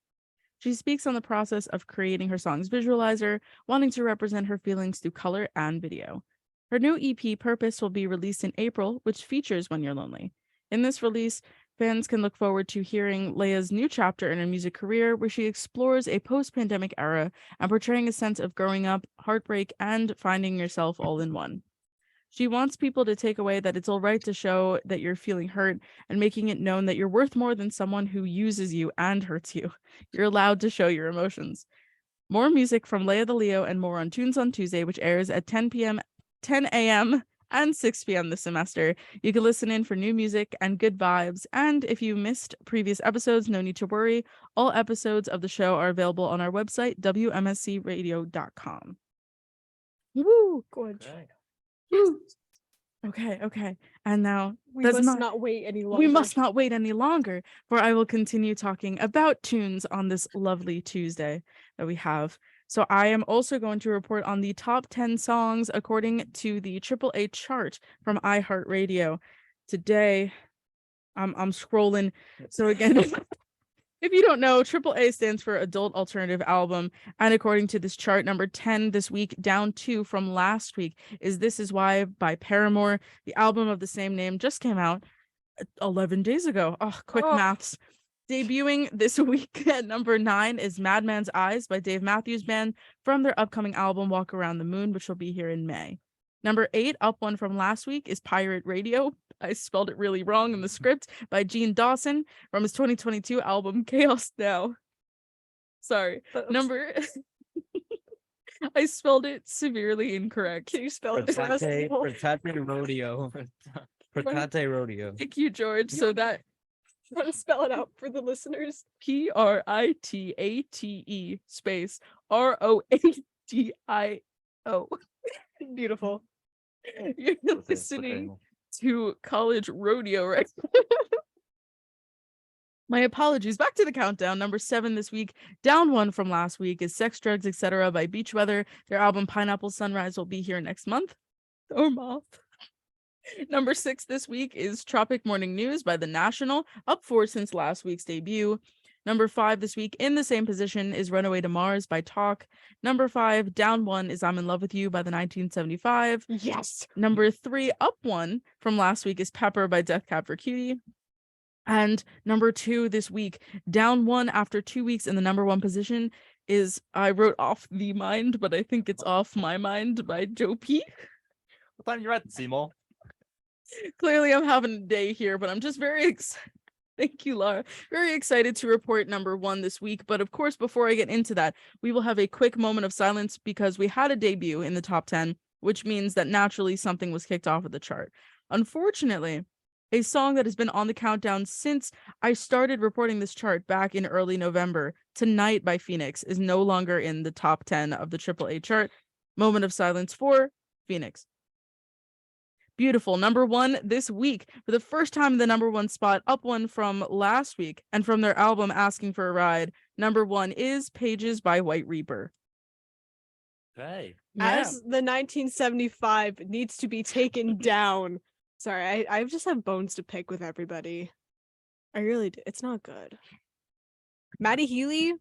She speaks on the process of creating her song's visualizer, wanting to represent her feelings through color and video. Her new EP, Purpose, will be released in April, which features When You're Lonely. In this release, fans can look forward to hearing Leia's new chapter in her music career, where she explores a post-pandemic era and portraying a sense of growing up, heartbreak, and finding yourself all in one. She wants people to take away that it's all right to show that you're feeling hurt and making it known that you're worth more than someone who uses you and hurts you. You're allowed to show your emotions. More music from Leia the Leo and more on Tunes on Tuesday, which airs at 10 a.m. and 6 p.m. this semester. You can listen in for new music and good vibes. And if you missed previous episodes, no need to worry. All episodes of the show are available on our website, wmscradio.com. Woo! Gorge. Okay. Woo. Okay. And now We does must not wait any longer. we must not wait any longer, for I will continue talking about tunes on this lovely Tuesday that we have. So I am also going to report on the top 10 songs according to the AAA chart from iHeartRadio. Today, I'm scrolling. So again, if you don't know, AAA stands for Adult Alternative Album. And according to this chart, number 10 this week, down 2 from last week, is This Is Why by Paramore. The album of the same name just came out 11 days ago. Oh, quick maths. Debuting this week at number 9 is Madman's Eyes by Dave Matthews Band from their upcoming album Walk Around the Moon, which will be here in May. Number 8, up one from last week, is Pirate Radio. I spelled it really wrong in the script, by Gene Dawson from his 2022 album Chaos Now. Sorry. Number I spelled it severely incorrect. Can you spell it for us? Pratate Rodeo. Pratate Rodeo. Thank you, George. So that Try to spell it out for the listeners. PRITATE space ROADIO. Beautiful. You're listening to College Rodeo, right? My apologies. Back to the countdown. Number 7 this week, down 1 from last week, is Sex, Drugs, Etc. by Beach Weather. Their album Pineapple Sunrise will be here next month. Or month. Number 6 this week is Tropic Morning News by The National, up 4 since last week's debut. Number 5 this week, in the same position, is Runaway to Mars by Talk. Number 5, down 1, is I'm in Love with You by the 1975. Yes. Number 3, up 1 from last week, is Pepper by Death Cab for Cutie. And number 2 this week, down 1 after 2 weeks in the number 1 position, is I wrote Off the Mind, but I think it's Off My Mind by Joe P. What time you at, Seymour? Clearly I'm having a day here, but I'm just very excited. Thank you, Laura. Very excited to report number 1 this week. But of course, before I get into that, we will have a quick moment of silence because we had a debut in the top 10, which means that naturally something was kicked off of the chart. Unfortunately, a song that has been on the countdown since I started reporting this chart back in early November, Tonight by Phoenix, is no longer in the top 10 of the AAA chart. Moment of silence for Phoenix. Beautiful. Number 1 this week, for the first time in the number 1 spot, up 1 from last week, and from their album Asking for a Ride. Number 1 is Pages by White Reaper. Hey. As the 1975 needs to be taken down. Sorry, I just have bones to pick with everybody. I really do. It's not good. Maddie Healy?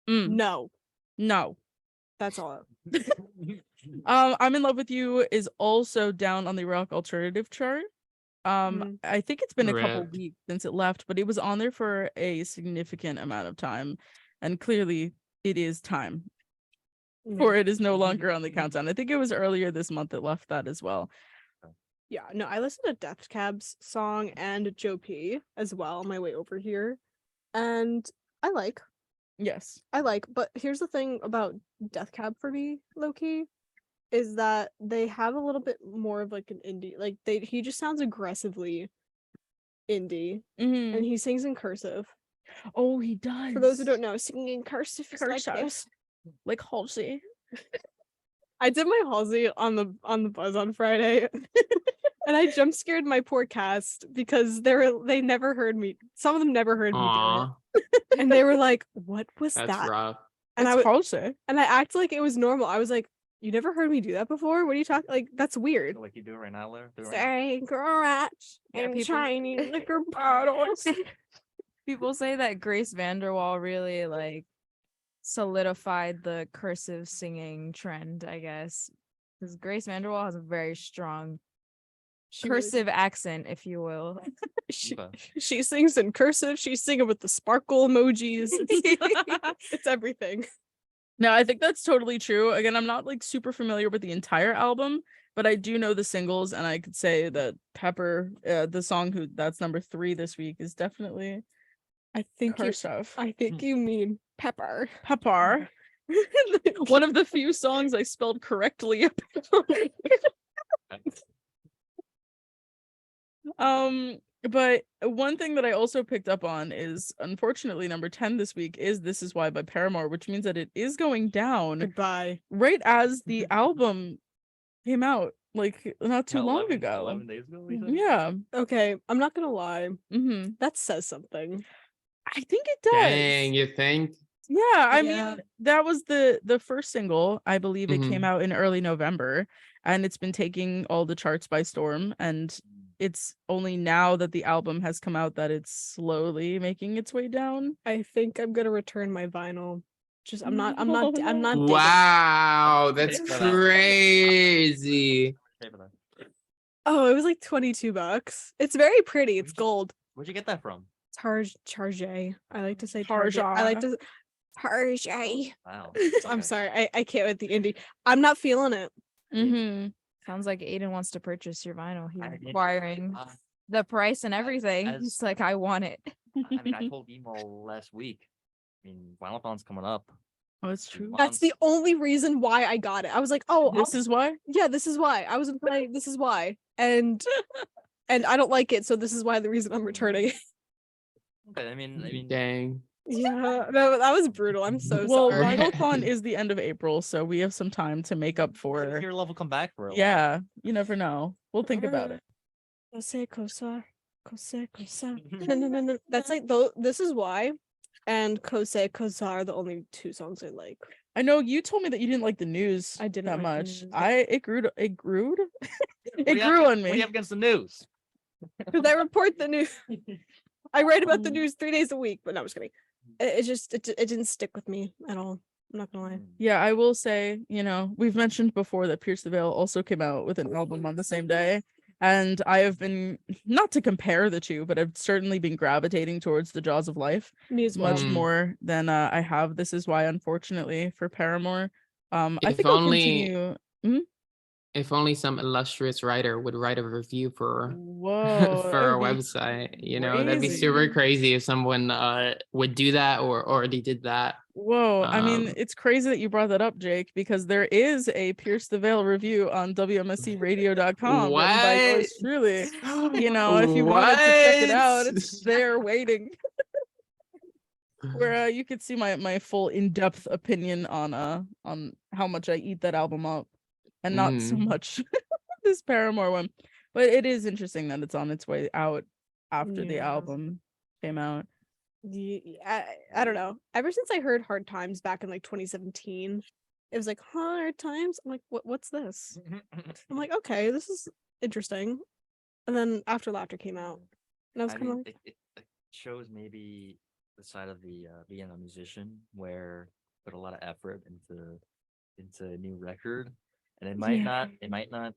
No. That's all. I'm in Love with You is also down on the rock alternative chart. I think it's been a couple Rip. weeks since it left, but it was on there for a significant amount of time, and clearly it is time for it is no longer on the countdown. I think it was earlier this month it left that as well. Yeah, no, I listened to Death Cab's song and Joe P as well on my way over here. And I like, but here's the thing about Death Cab for me, low-key, is that they have a little bit more of like an indie, like he just sounds aggressively indie, and he sings in cursive. Oh, he does. For those who don't know, singing in cursive is like this. Like Halsey. I did my Halsey on the buzz on Friday, and I jump scared my poor cast because they never heard me. Some of them never heard me do Aw, it, and they were like, "What was that's that?" rough. And It's Halsey. I acted like it was normal. I was like, "You never heard me do that before? What are you talking? Like that's weird." Like you do it right now, Laura? Do it right Say garage Yeah, and people- shiny liquor bottles. People say that Grace Vanderwall really like solidified the cursive singing trend, I guess. Because Grace Vanderwall has a very strong cursive accent, if you will. now. Okay. She sings in cursive. She's singing with the sparkle emojis. It's everything. No, I think that's totally true. Again, I'm not like super familiar with the entire album, but I do know the singles, and I could say that Pepper, the song that's number 3 this week, is definitely I think cursive. I think you mean Pepper. Pepper. One of the few songs I spelled correctly. But one thing that I also picked up on is, unfortunately, number 10 this week is This Is Why by Paramore, which means that it is going down Goodbye. right as the album came out. like not too Yeah, long 11 ago. 11 days ago. we said? Yeah. Okay, I'm not gonna lie. Mm-hmm. That says something. I think it does. Dang, you think? Yeah, I Yeah. mean that was the first single. I believe it came Mhm. out in early November, and it's been taking all the charts by storm. And it's only now that the album has come out that it's slowly making its way down. I think I'm gonna return my vinyl. Just I'm not No. digging it. Wow, that's Check that out. crazy. Pay for that. Oh, it was like $22. It's very pretty. It's gold. Where'd you get that from? Charge. I like to say Target. I like to Target. Wow. I'm Okay. sorry. I can't with the indie. I'm not feeling it. Mm-hmm. Sounds like Aiden wants to purchase your vinyl. He's I did- inquiring uh, the price and everything. as- He's like, I want it. I mean, I told Emo last week. I mean, Vinyl-thon's coming up. Oh, it's true. That's the months. only reason why I got it. I was like, oh, This is why. yeah, this is why. I was like, this is why. And I don't like it, so this is why the reason I'm returning it. Okay, I mean, Dang. Yeah, no, that was brutal. I'm so Well, sorry. VinylCon is the end of April, so we have some time to make up maybe for. your love will come back for a while. Yeah, you never know. We'll think about it. Kose. No. That's like though. This is why, and Kose are the only two songs I like. I know you told me that you didn't like the news I didn't that like the much. news. It grew What it do you grew have- on What do me. you have against the news? Because I report the news. I write about the Mm. news 3 days a week, but no, I'm just kidding. It didn't stick with me at all. I'm not gonna lie. Yeah, I will say, we've mentioned before that Pierce the Veil also came out with an album on the same day. And I have been, not to compare the two, but I've certainly been gravitating towards the Jaws of Life Me as well. much Mm. more than I have This Is Why, unfortunately, for Paramore. I If think I'll only- continue. If only some illustrious writer would write a review for Whoa. for that our would be website. That'd be super crazy. crazy if someone would do that or already did that. Whoa, I mean, Um, it's crazy that you brought that up, Jake, because there is a Pierce the Veil review on WMSCradio.com written by yours truly. If you wanted to check it out, it's there waiting. Where you could see my full in-depth opinion on how much I eat that album up, and not so much this Paramore one. But it is interesting that it's on its way out after the Yeah. album came out. I don't know. Ever since I heard Hard Times back in like 2017, it was like Hard Times. I'm like, what's this? I'm like, okay, this is interesting. And then After Laughter came out, and I was I kind of mean, like, it shows maybe the side of the being a musician where put a lot of effort into a new record, and it might not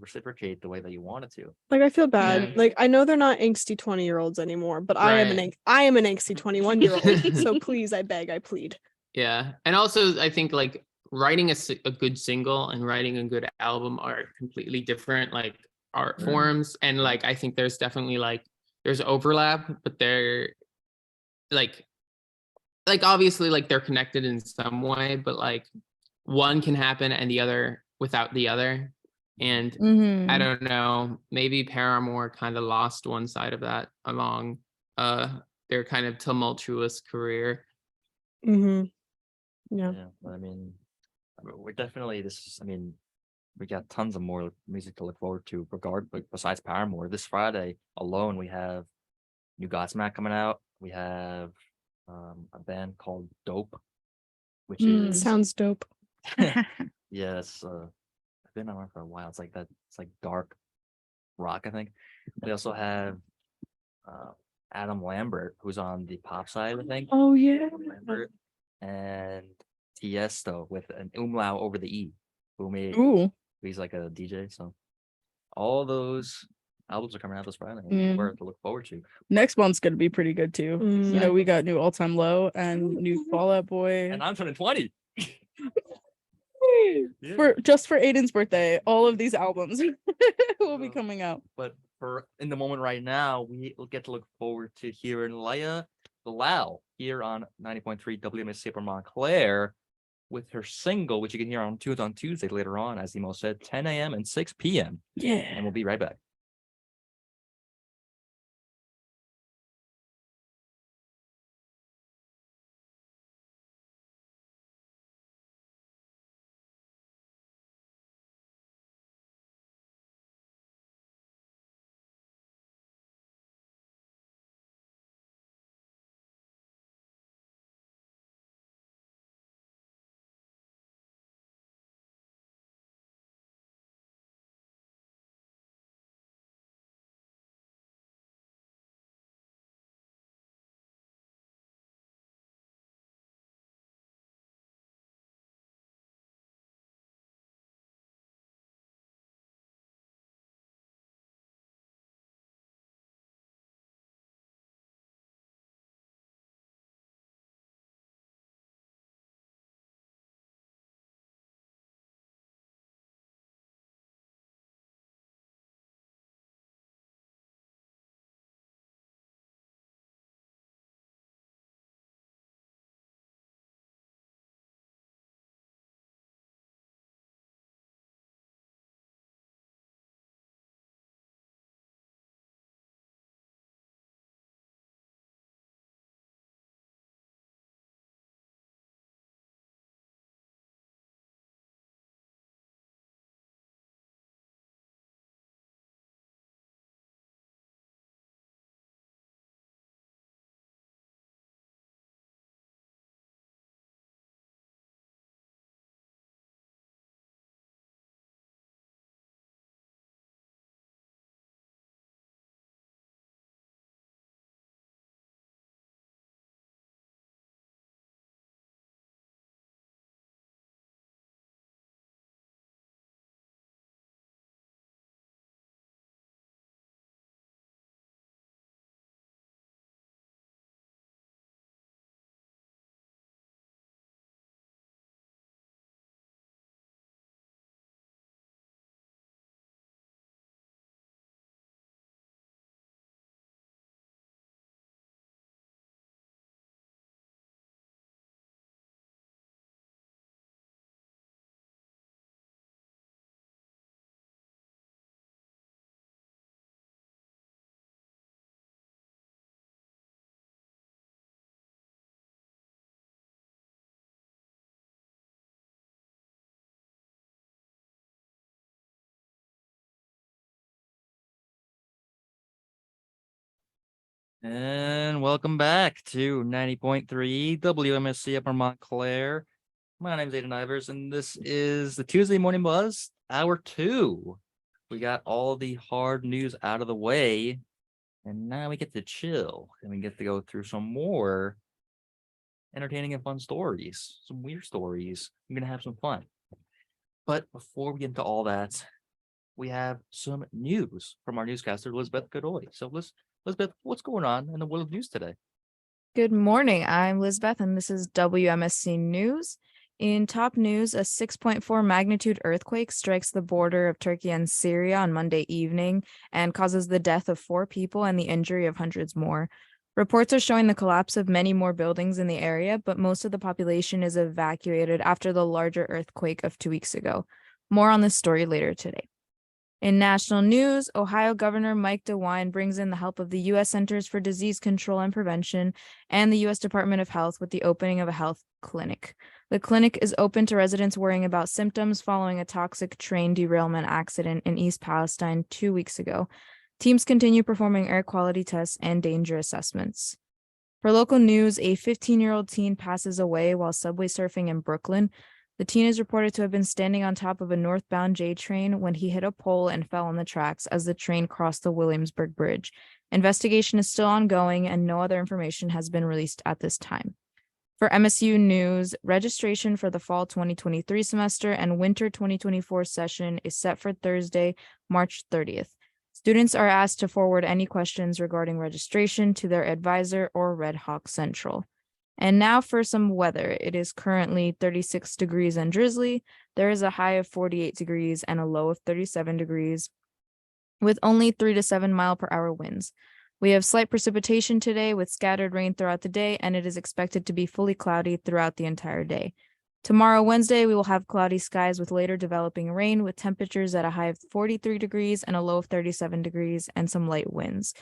reciprocate the way that you want it to. I feel bad. Yeah. Like I know they're not angsty 20-year-olds anymore, but I am Right. I am an angsty 21-year-old. So please, I beg, I plead. Yeah, and also I think like writing a good single and writing a good album are completely different like art forms, and like I think there's definitely like there's overlap, but they're like obviously like they're connected in some way, but like one can happen and the other without the other. And I don't know, maybe Paramore kind of lost one side of that along their kind of tumultuous career. Mm-hmm. Yeah. Yeah, but I mean, we're definitely we got tons of more music to look forward to. But besides Paramore, this Friday alone we have new Godsmack coming out. We have a band called Dope, which is Sounds dope. yes, I've been on for a while. It's like that. It's like dark rock, I think. We also have Adam Lambert, who's on the pop side, I think. Oh yeah. Lambert and Tiesto with an umlaut over the E, Ooh. he's like a DJ. So all those albums are coming out this Friday. Mm. More to look forward to. Next month's gonna be pretty good too. Mm. We got new All Time Low and new Fall Out Boy. And I'm turning 20. For Aiden's birthday, all of these albums will be coming out. But for in the moment right now, we will get to look forward to hearing Leia Bilal here on 90.3 WMSC from Montclair with her single, which you can hear on Tuesday later on, as Emo said, 10 a.m. and 6 p.m. Yeah. And we'll be right back. And welcome back to 90.3 WMSC Upper Montclair. My name is Aidan Ivers, and this is the Tuesday Morning Buzz, Hour 2. We got all the hard news out of the way, and now we get to chill, and we get to go through some more entertaining and fun stories, some weird stories. We're going to have some fun. But before we get into all that, we have some news from our newscaster, Elizabeth Godoy. So, Elizabeth, what's going on in the world of news today? Good morning. I'm Lizbeth, and this is WMSC News. In top news, a 6.4 magnitude earthquake strikes the border of Turkey and Syria on Monday evening and causes the death of 4 people and the injury of hundreds more. Reports are showing the collapse of many more buildings in the area, but most of the population is evacuated after the larger earthquake of 2 weeks ago. More on this story later today. In national news, Ohio Governor Mike DeWine brings in the help of the U.S. Centers for Disease Control and Prevention and the U.S. Department of Health with the opening of a health clinic. The clinic is open to residents worrying about symptoms following a toxic train derailment accident in East Palestine 2 weeks ago. Teams continue performing air quality tests and danger assessments. For local news, a 15-year-old teen passes away while subway surfing in Brooklyn. The teen is reported to have been standing on top of a northbound J train when he hit a pole and fell on the tracks as the train crossed the Williamsburg Bridge. Investigation is still ongoing and no other information has been released at this time. For MSU News, registration for the fall 2023 semester and winter 2024 session is set for Thursday, March 30th. Students are asked to forward any questions regarding registration to their advisor or Red Hawk Central. And now for some weather. It is currently 36 degrees and drizzly. There is a high of 48 degrees and a low of 37 degrees with only 3 to 7 mile per hour winds. We have slight precipitation today with scattered rain throughout the day, and it is expected to be fully cloudy throughout the entire day. Tomorrow, Wednesday, we will have cloudy skies with later developing rain with temperatures at a high of 43 degrees and a low of 37 degrees and some light winds.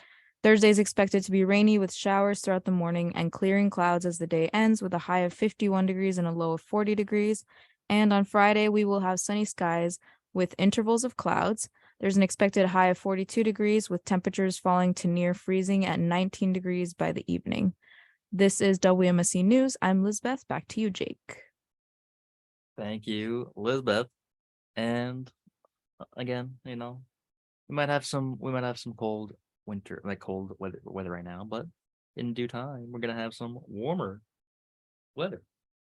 Thursday is expected to be rainy with showers throughout the morning and clearing clouds as the day ends with a high of 51 degrees and a low of 40 degrees. And on Friday, we will have sunny skies with intervals of clouds. There's an expected high of 42 degrees with temperatures falling to near freezing at 19 degrees by the evening. This is WMSC News. I'm Lizbeth. Back to you, Jake. Thank you, Elizabeth. And again, we might have some cold winter, like cold weather right now, but in due time, we're gonna have some warmer weather,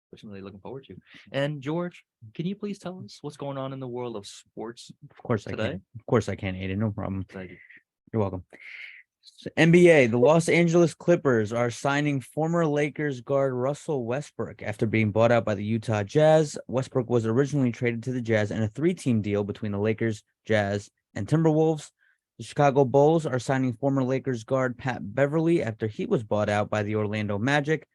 which I'm really looking forward to. And George, can you please tell us what's going on in the world of sports? Of course I today? can. Of course I can, Aiden. No problem. Thank you. You're welcome. So, NBA, the Los Angeles Clippers are signing former Lakers guard Russell Westbrook after being bought out by the Utah Jazz. Westbrook was originally traded to the Jazz in a 3-team deal between the Lakers, Jazz, and Timberwolves. The Chicago Bulls are signing former Lakers guard Pat Beverly after he was bought out by the Orlando Magic.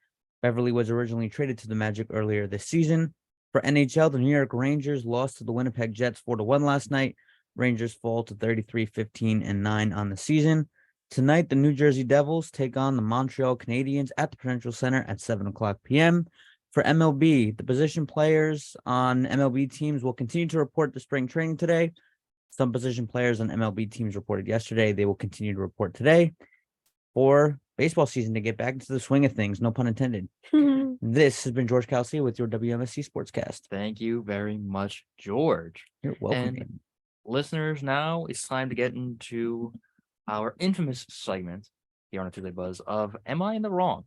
Beverly was originally traded to the Magic earlier this season. For NHL, the New York Rangers lost to the Winnipeg Jets 4-1 last night. Rangers fall to 33-15-9 on the season. Tonight, the New Jersey Devils take on the Montreal Canadiens at the Prudential Center at 7:00 p.m. For MLB, the position players on MLB teams will continue to report to spring training today. Some position players on MLB teams reported yesterday. They will continue to report today for baseball season to get back into the swing of things, no pun intended. This has been George Calcia with your WMSC Sportscast. Thank you very much, George. You're welcome. And Aiden. listeners, now it's time to get into our infamous segment here on a Tuesday Buzz of Am I in the Wrong?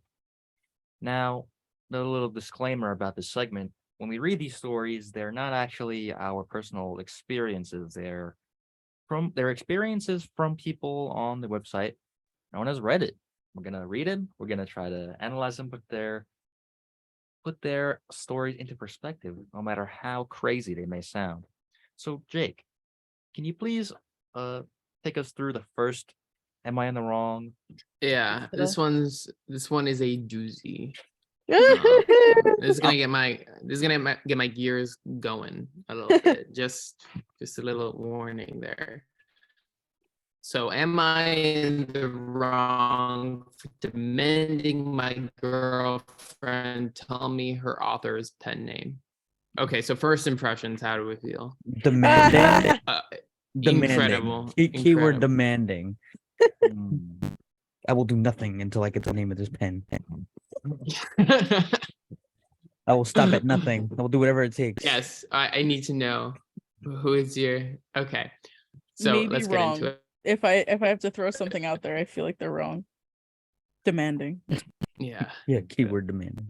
Now, a little disclaimer about this segment. When we read these stories, they're not actually our personal experiences. They're experiences from people on the website known as Reddit. We're gonna read them. We're gonna try to analyze them, put their stories into perspective, no matter how crazy they may sound. So, Jake, can you please take us through the first Am I in the Wrong? Yeah, this one is a doozy. Oh, This is gonna get my gears going a little bit. Just a little warning there. So, am I in the wrong for demanding my girlfriend tell me her author's pen name? Okay, so first impressions, how do we feel? Demanding. Uh, Demanding. Incredible. Keyword Incredible. demanding. I will do nothing until I get the name of this pen. I will stop at nothing. I will do whatever it takes. Yes, I need to know who is your. Okay, so Maybe let's get wrong. into it. If I have to throw something out there, I feel like they're wrong. Demanding. Yeah. Yeah, keyword demand.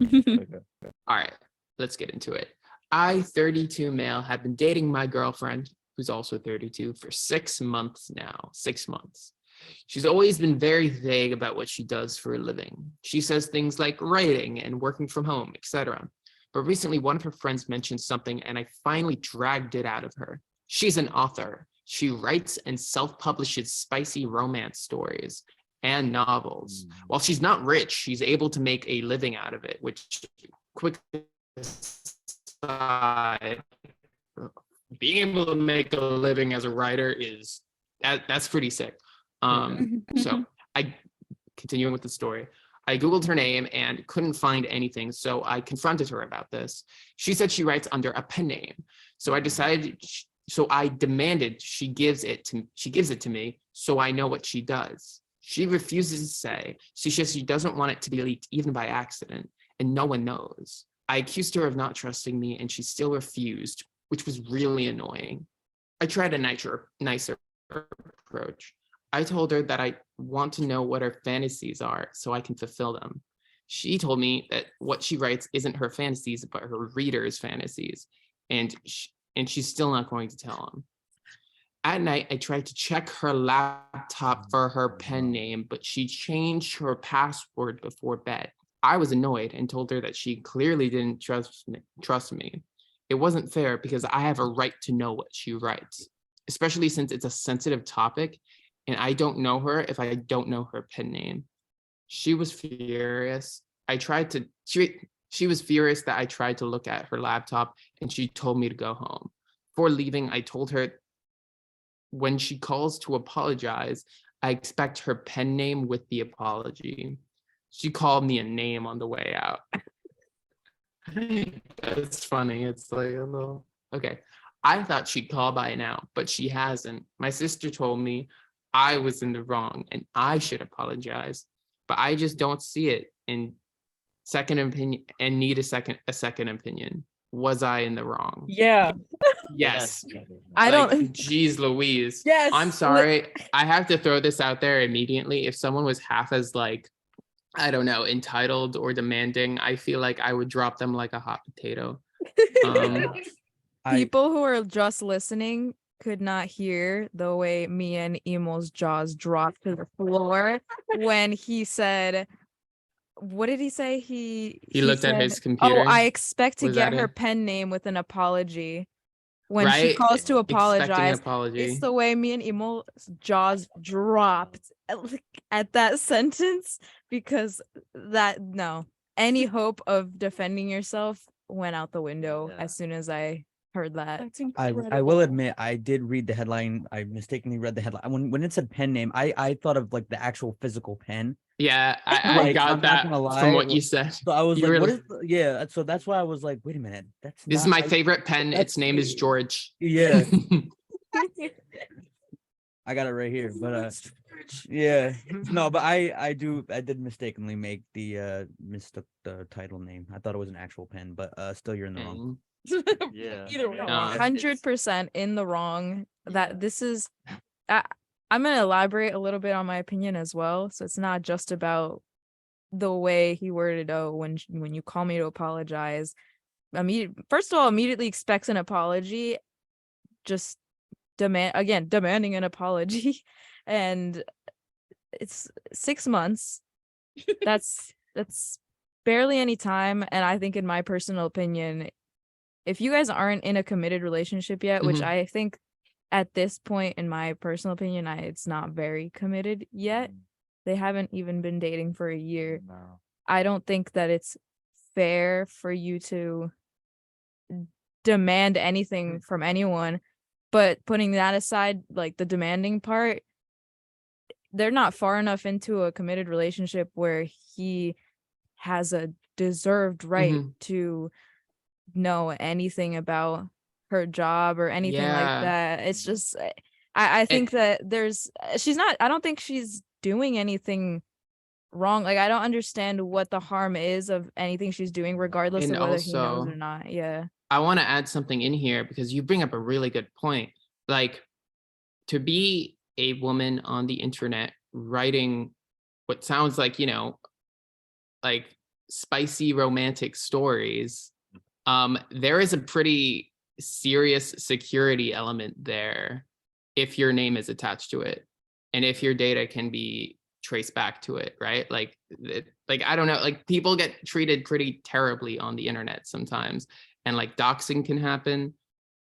All right, let's get into it. I, 32 male, have been dating my girlfriend, who's also 32, for 6 months now. 6 months. She's always been very vague about what she does for a living. She says things like writing and working from home, etc. But recently, one of her friends mentioned something, and I finally dragged it out of her. She's an author. She writes and self-publishes spicy romance stories and novels. While she's not rich, she's able to make a living out of it, which quickly aside, being able to make a living as a writer is that's pretty sick. So I continuing with the story. I Googled her name and couldn't find anything, so I confronted her about this. She said she writes under a pen name. So I demanded she gives it to me so I know what she does. She refuses to say. She says she doesn't want it to be leaked even by accident, and no one knows. I accused her of not trusting me, and she still refused, which was really annoying. I tried a nicer approach. I told her that I want to know what her fantasies are so I can fulfill them. She told me that what she writes isn't her fantasies, but her readers' fantasies, and she's still not going to tell them. At night, I tried to check her laptop for her pen name, but she changed her password before bed. I was annoyed and told her that she clearly didn't trust me. It wasn't fair because I have a right to know what she writes, especially since it's a sensitive topic and I don't know her if I don't know her pen name. She was furious. She was furious that I tried to look at her laptop and she told me to go home. Before leaving, I told her when she calls to apologize, I expect her pen name with the apology. She called me a name on the way out. That's funny. It's like a little, okay. I thought she'd call by now, but she hasn't. My sister told me I was in the wrong and I should apologize, but I just don't see it in second opinion and need a second opinion. Was I in the wrong? Yeah. Yes. I Like, don't. geez Louise. Yes. I'm sorry. I have to throw this out there immediately. If someone was half as like, I don't know, entitled or demanding, I feel like I would drop them like a hot potato. People who are just listening could not hear the way me and Emo's jaws dropped to the floor when he said, what did he say? He looked at said, his computer. Oh, I expect to Was get that her it? pen name with an apology. When she Right? calls to Expecting an apologize, apology. it's the way me and Emo's jaws dropped at that sentence because any hope of defending yourself went out the window as soon as I heard that. That's I incredible. will admit I did read the headline. I mistakenly read the headline. When it said pen name, I thought of like the actual physical pen. Yeah, I Like, got I'm not that gonna lie, from what you said. So I was You like, were what like- is yeah, so that's why I was like, wait a minute, that's This is not my favorite pen. Its name is George. Yeah, I got it right here. But yeah. No, but I did mistakenly make mistook the title name. I thought it was an actual pen, but still you're in the wrong. Yeah. Either way. No. 100% in the wrong. That this is I'm going to elaborate a little bit on my opinion as well. So it's not just about the way he worded when you call me to apologize. First of all, immediately expects an apology. Just demanding an apology. And it's 6 months. That's barely any time. And I think in my personal opinion, if you guys aren't in a committed relationship yet, which Mhm. I think at this point, in my personal opinion, it's not very committed yet. They haven't even been dating for a year. No. I don't think that it's fair for you to demand anything from anyone. But putting that aside, like the demanding part, they're not far enough into a committed relationship where he has a deserved right Mhm. to know anything about her job or anything like Yeah. that. It's just I think that I don't think she's doing anything wrong. Like I don't understand what the harm is of anything she's doing, regardless And of whether he knows also- or not. Yeah. I want to add something in here because you bring up a really good point. Like, to be a woman on the internet writing what sounds like, like spicy romantic stories, there is a pretty serious security element there if your name is attached to it and if your data can be traced back to it, right? Like I don't know, like people get treated pretty terribly on the internet sometimes, and like doxing can happen,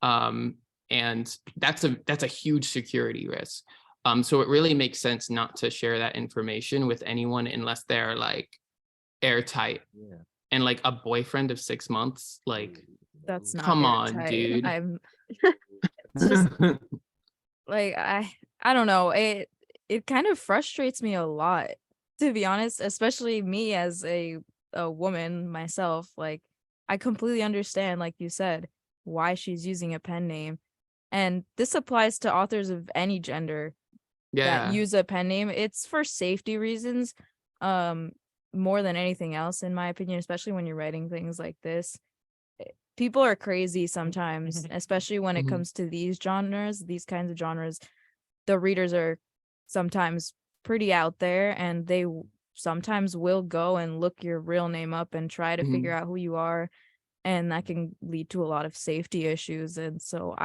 and that's a huge security risk. So it really makes sense not to share that information with anyone unless they're like airtight. Yeah. And like a boyfriend of 6 months, like That's not come on, airtight. dude. I'm it's just like I don't know. It kind of frustrates me a lot, to be honest, especially me as a woman myself. Like I completely understand, like you said, why she's using a pen name. And this applies to authors of any gender that Yeah. use a pen name. It's for safety reasons, more than anything else, in my opinion, especially when you're writing things like this. People are crazy sometimes, especially when it Mhm. comes to these genres, these kinds of genres. The readers are sometimes pretty out there, and they sometimes will go and look your real name up and try to figure out who you are, and that can lead to a lot of safety issues. And so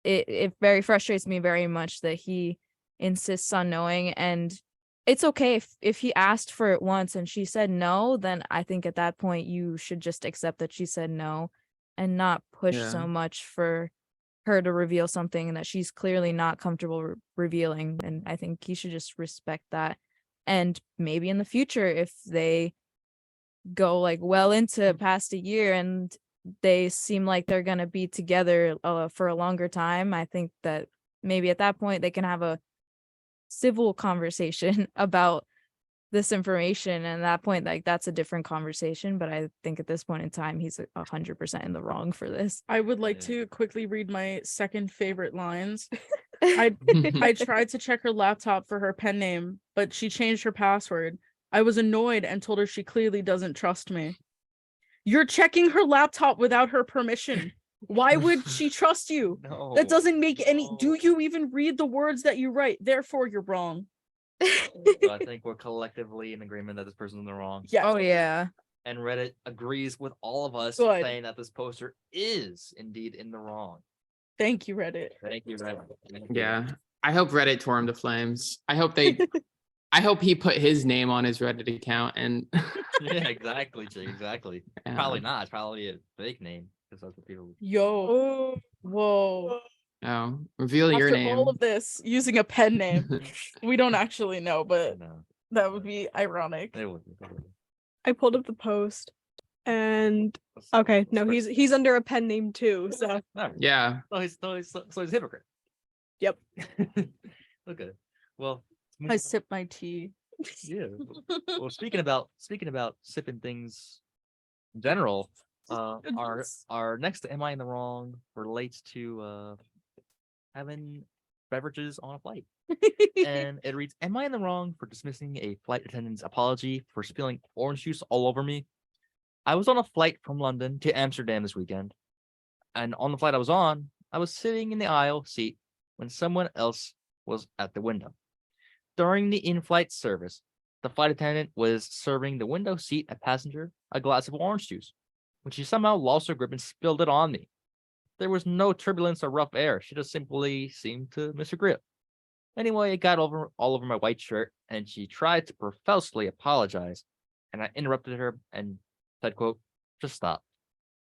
it very frustrates me very much that he insists on knowing. And it's okay if he asked for it once and she said no, then I think at that point you should just accept that she said no and not push Yeah. so much for her to reveal something that she's clearly not comfortable revealing. And I think he should just respect that. And maybe in the future, if they go like well into past a year and they seem like they're going to be together for a longer time, I think that maybe at that point they can have a civil conversation about this information. And at that point, like that's a different conversation. But I think at this point in time, he's 100% in the wrong for this. I would like Yeah. to quickly read my second favorite lines. I tried to check her laptop for her pen name, but she changed her password. I was annoyed and told her she clearly doesn't trust me. You're checking her laptop without her permission. Why would she trust you? No. That doesn't make any. no. Do you even read the words that you write? Therefore, you're wrong. So I think we're collectively in agreement that this person's in the wrong. Yes. Oh, yeah. And Reddit agrees with all of us Good. saying that this poster is indeed in the wrong. Thank you, Reddit. Thank you, Reddit. Thank you. Yeah. I hope Reddit tore him to flames. I hope he put his name on his Reddit account and Yeah, exactly, Jake, exactly. Yeah. Probably not. It's probably a fake name because that's what people. Yo. Whoa. reveal your After name. all of this, using a pen name. We don't actually know, but No, that would be ironic. they wouldn't. They wouldn't. I pulled up the post, and Let's- okay, let's no, first- he's under a pen name too. So No, Yeah. so he's a hypocrite. Yep. Okay. Well. let's move I on. sip my tea. Yeah. Well, speaking about sipping things in general, our next "Am I in the Wrong" relates to having beverages on a flight, and it reads: "Am I in the wrong for dismissing a flight attendant's apology for spilling orange juice all over me? I was on a flight from London to Amsterdam this weekend, and on the flight I was on, I was sitting in the aisle seat when someone else was at the window. During the in-flight service, the flight attendant was serving the window seat a passenger a glass of orange juice, when she somehow lost her grip and spilled it on me. There was no turbulence or rough air. She just simply seemed to miss her grip. Anyway, it got all over my white shirt, and she tried to profusely apologize, and I interrupted her and said, quote, just stop.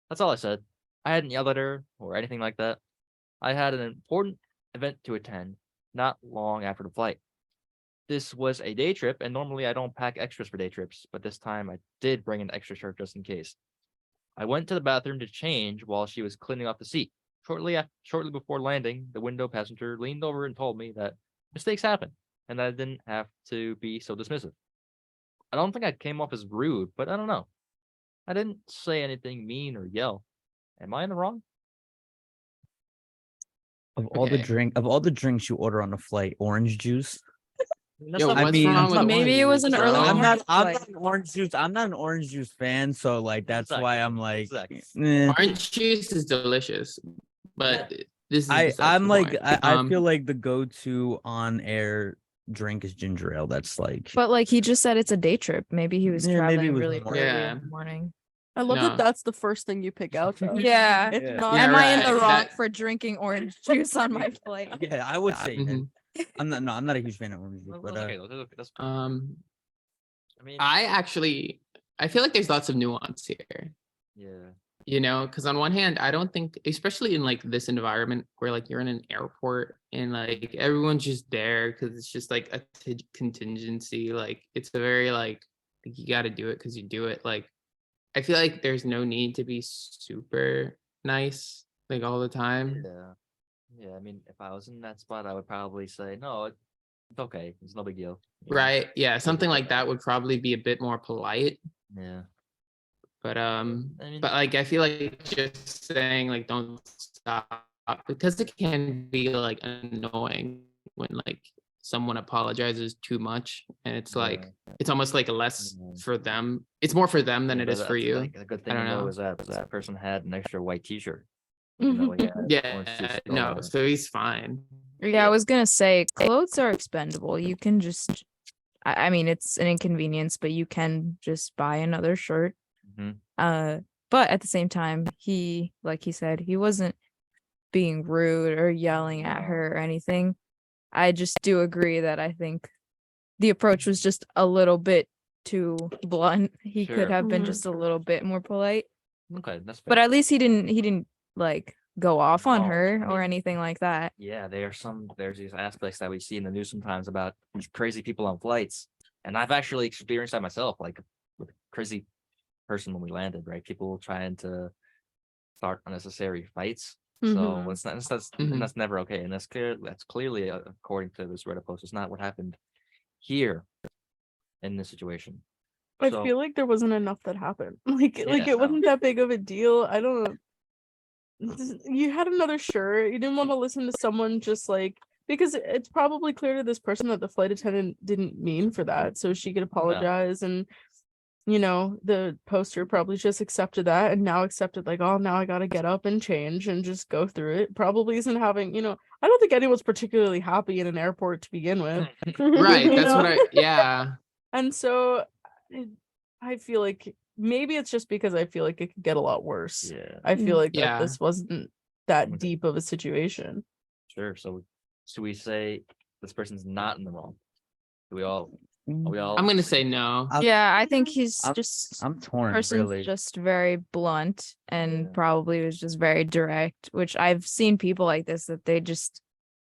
That's all I said. I hadn't yelled at her or anything like that. I had an important event to attend not long after the flight. This was a day trip, and normally I don't pack extras for day trips, but this time I did bring an extra shirt just in case. I went to the bathroom to change while she was cleaning off the seat. Shortly before landing, the window passenger leaned over and told me that mistakes happen, and that I didn't have to be so dismissive. I don't think I came off as rude, but I don't know. I didn't say anything mean or yell. Am I in the wrong? Of all the Okay. drinks you order on a flight, orange juice. That's Yo, not- I what's mean, wrong with maybe it was an orange juice, early bro? I'm not. I'm Like- not an orange juice. I'm not an orange juice fan. So like that's Exactly, why I'm like, exactly. eh. Orange juice is delicious, but this is I'm besides the like point. I feel like the go-to on air drink is ginger ale. That's like But like he just said it's a day trip. Maybe he was Yeah, maybe traveling it was really more- early Yeah. in the morning. I love No. that that's the first thing you pick out. Though. Yeah. It's Yeah. not. Yeah, Am I in the right, wrong that- for drinking orange juice on my flight? yeah, I would say that. Mhm. I'm not. No, I'm not a huge fan of orange juice, Well, but that's okay, though. That's- I mean, I feel like there's lots of nuance here. yeah. You know, because on one hand, I don't think, especially in like this environment where like you're in an airport and like everyone's just there because it's just like a contingency. Like it's a very like you got to do it because you do it. Like I feel like there's no need to be super nice like all the time. Yeah. Yeah. I mean, if I was in that spot, I would probably say, no, it's okay. It's no big deal. you know? Right? Yeah, something like that would probably be a bit more polite. Yeah. But I mean, but like I feel like just saying like don't stop because it can be like annoying when like someone apologizes too much and it's like yeah. it's almost like a less Mhm. for them. It's more for them than Yeah, it but is for that's, you. like, the good thing don't to know know. is that person had an extra white T-shirt. even though he had orange Yeah, juice no, going. so he's fine. Yeah, I was gonna say clothes are expendable. You can just I mean it's an inconvenience, but you can just buy another shirt. Mhm. But at the same time, he like he said, he wasn't being rude or yelling at her or anything. I just do agree that I think the approach was just a little bit too blunt. He Sure. could have been Mhm. just a little bit more polite. Okay, that's fair. But at least he didn't like go off on No, her I or mean- anything like that. Yeah, there's these aspects that we see in the news sometimes about these crazy people on flights, and I've actually experienced that myself, like with a crazy person when we landed, right? People trying to start unnecessary fights. So Mhm. it's not that's Mhm. and that's never okay, and that's clearly according to this Reddit post, it's not what happened here in this situation. I So- feel like there wasn't enough that happened. Like Yeah, it no. wasn't that big of a deal. I don't you had another shirt. You didn't want to listen to someone just like because it's probably clear to this person that the flight attendant didn't mean for that. So she could apologize and the poster probably just accepted that and now accepted like, oh, now I gotta get up and change and just go through it. Probably isn't having, I don't think anyone's particularly happy in an airport to begin with. Right, You that's know? what yeah. And so I feel like maybe it's just because I feel like it could get a lot worse. Yeah, I feel like Yeah. that this wasn't that Okay. deep of a situation. sure. So should we say this person's not in the wrong? Do we all? Are we all? I'm gonna say no. Yeah, I think he's I'm- just I'm torn, person's really. just very blunt and Yeah. probably was just very direct, which I've seen people like this that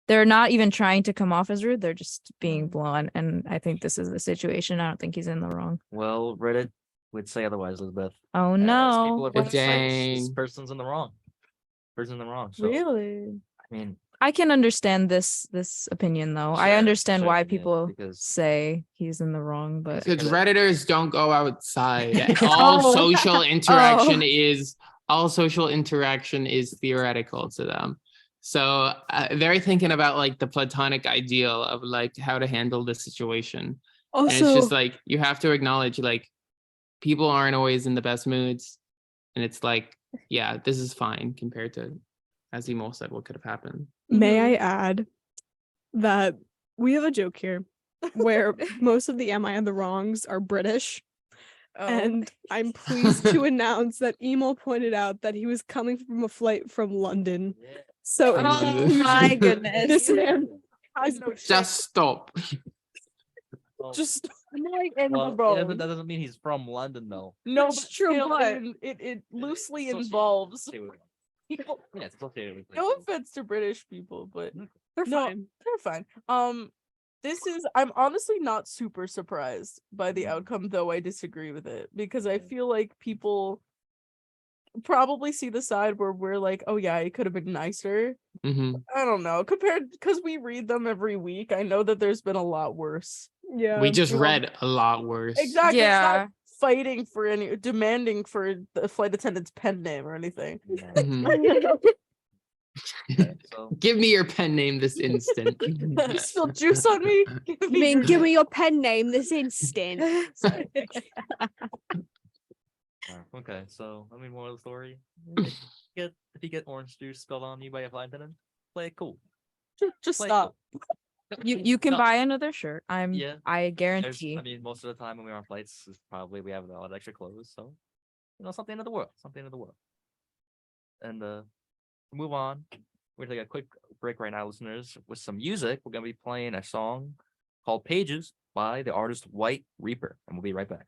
they're not even trying to come off as rude, they're just being blunt. And I think this is the situation. I don't think he's in the wrong. Well, Reddit would say otherwise, Elizabeth. Oh As no. people have What's- said, this Dang. person's in the wrong. Person's in the wrong. So Really? I mean, I can understand this opinion though. I Sure, understand sure, why yeah, people because- say he's in the wrong, but Because Redditors don't go outside. Oh. All social interaction is theoretical to them. So they're thinking about like the platonic ideal of like how to handle the situation. And it's Also, just like you have to acknowledge like people aren't always in the best moods. And it's like, yeah, this is fine compared to, as Emo said, what could have happened. may Mhm. I add that we have a joke here where most of the Am I in the Wrongs are British. Oh. And I'm pleased to announce that Emo pointed out that he was coming from a flight from London. So Oh my goodness. this man has no Just stop. well, just I'm like in well, the yeah, wrong. but that doesn't mean he's from London, though. No, That's but true, still, but- it loosely associated- involves associated with- people. Yeah, it's associated with. No offense to British people, but they're No. fine. they're fine. I'm honestly not super surprised by the Mhm. outcome, though I disagree with it because I Yeah. feel like people probably see the side where we're like, oh yeah, it could have been nicer. hmm I don't know, compared because we read them every week. I know that there's been a lot worse. Yeah. We just you know, read a lot worse. Exactly. It's Yeah. not fighting for demanding for the flight attendant's pen name or anything. Yeah. Mhm. Okay, so Give me your pen name this instant. You spilled juice on me. You mean give me your pen name this instant? okay, so let me more of the story. If you get orange juice spilled on you by a flight attendant, play it cool. Just Play it stop. cool. You can No, buy another shirt. Yeah. I There's, guarantee. I mean, most of the time when we're on flights, it's probably we have a lot of extra clothes, so something in the world, something in the world. And to move on, we're gonna take a quick break right now, listeners, with some music. We're gonna be playing a song called "Pages" by the artist White Reaper, and we'll be right back.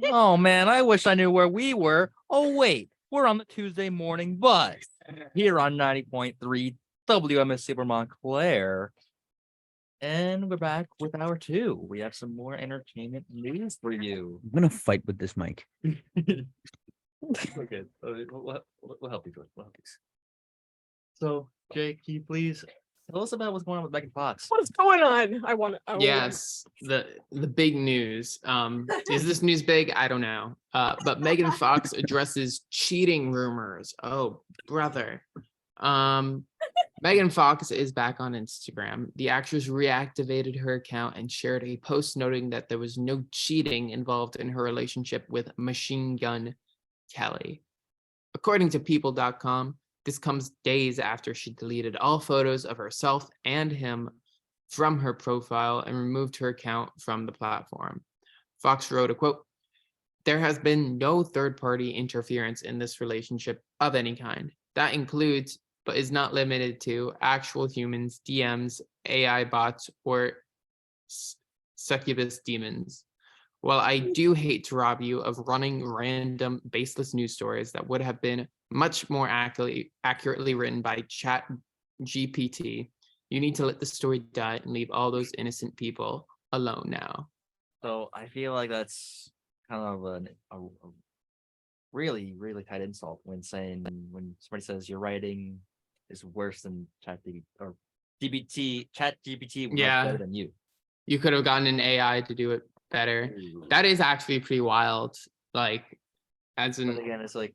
Oh man, I wish I knew where we were. Oh wait, we're on the Tuesday morning bus here on 90.3 WMSC Montclair. And we're back with hour 2. We have some more entertainment news for you. I'm gonna fight with this mic. Okay, we'll help you. We'll help you. So, Jake, can you please tell us about what's going on with Megan Fox? What's going on? I want to. Yes, the big news. Is this news big? I don't know. But Megan Fox addresses cheating rumors. Oh, brother. Megan Fox is back on Instagram. The actress reactivated her account and shared a post noting that there was no cheating involved in her relationship with Machine Gun Kelly. According to people.com, this comes days after she deleted all photos of herself and him from her profile and removed her account from the platform. Fox wrote a quote, "There has been no third-party interference in this relationship of any kind. That includes, but is not limited to, actual humans, DMs, AI bots, or succubus demons. While I do hate to rob you of running random baseless news stories that would have been much more accurately written by Chat GPT, you need to let the story die and leave all those innocent people alone now." So I feel like that's kind of a really, really tight insult when somebody says your writing is worse than Chat GPT was Yeah. better than you. You could have gotten an AI to do it better. That is actually pretty wild. Like, as But in, again, it's like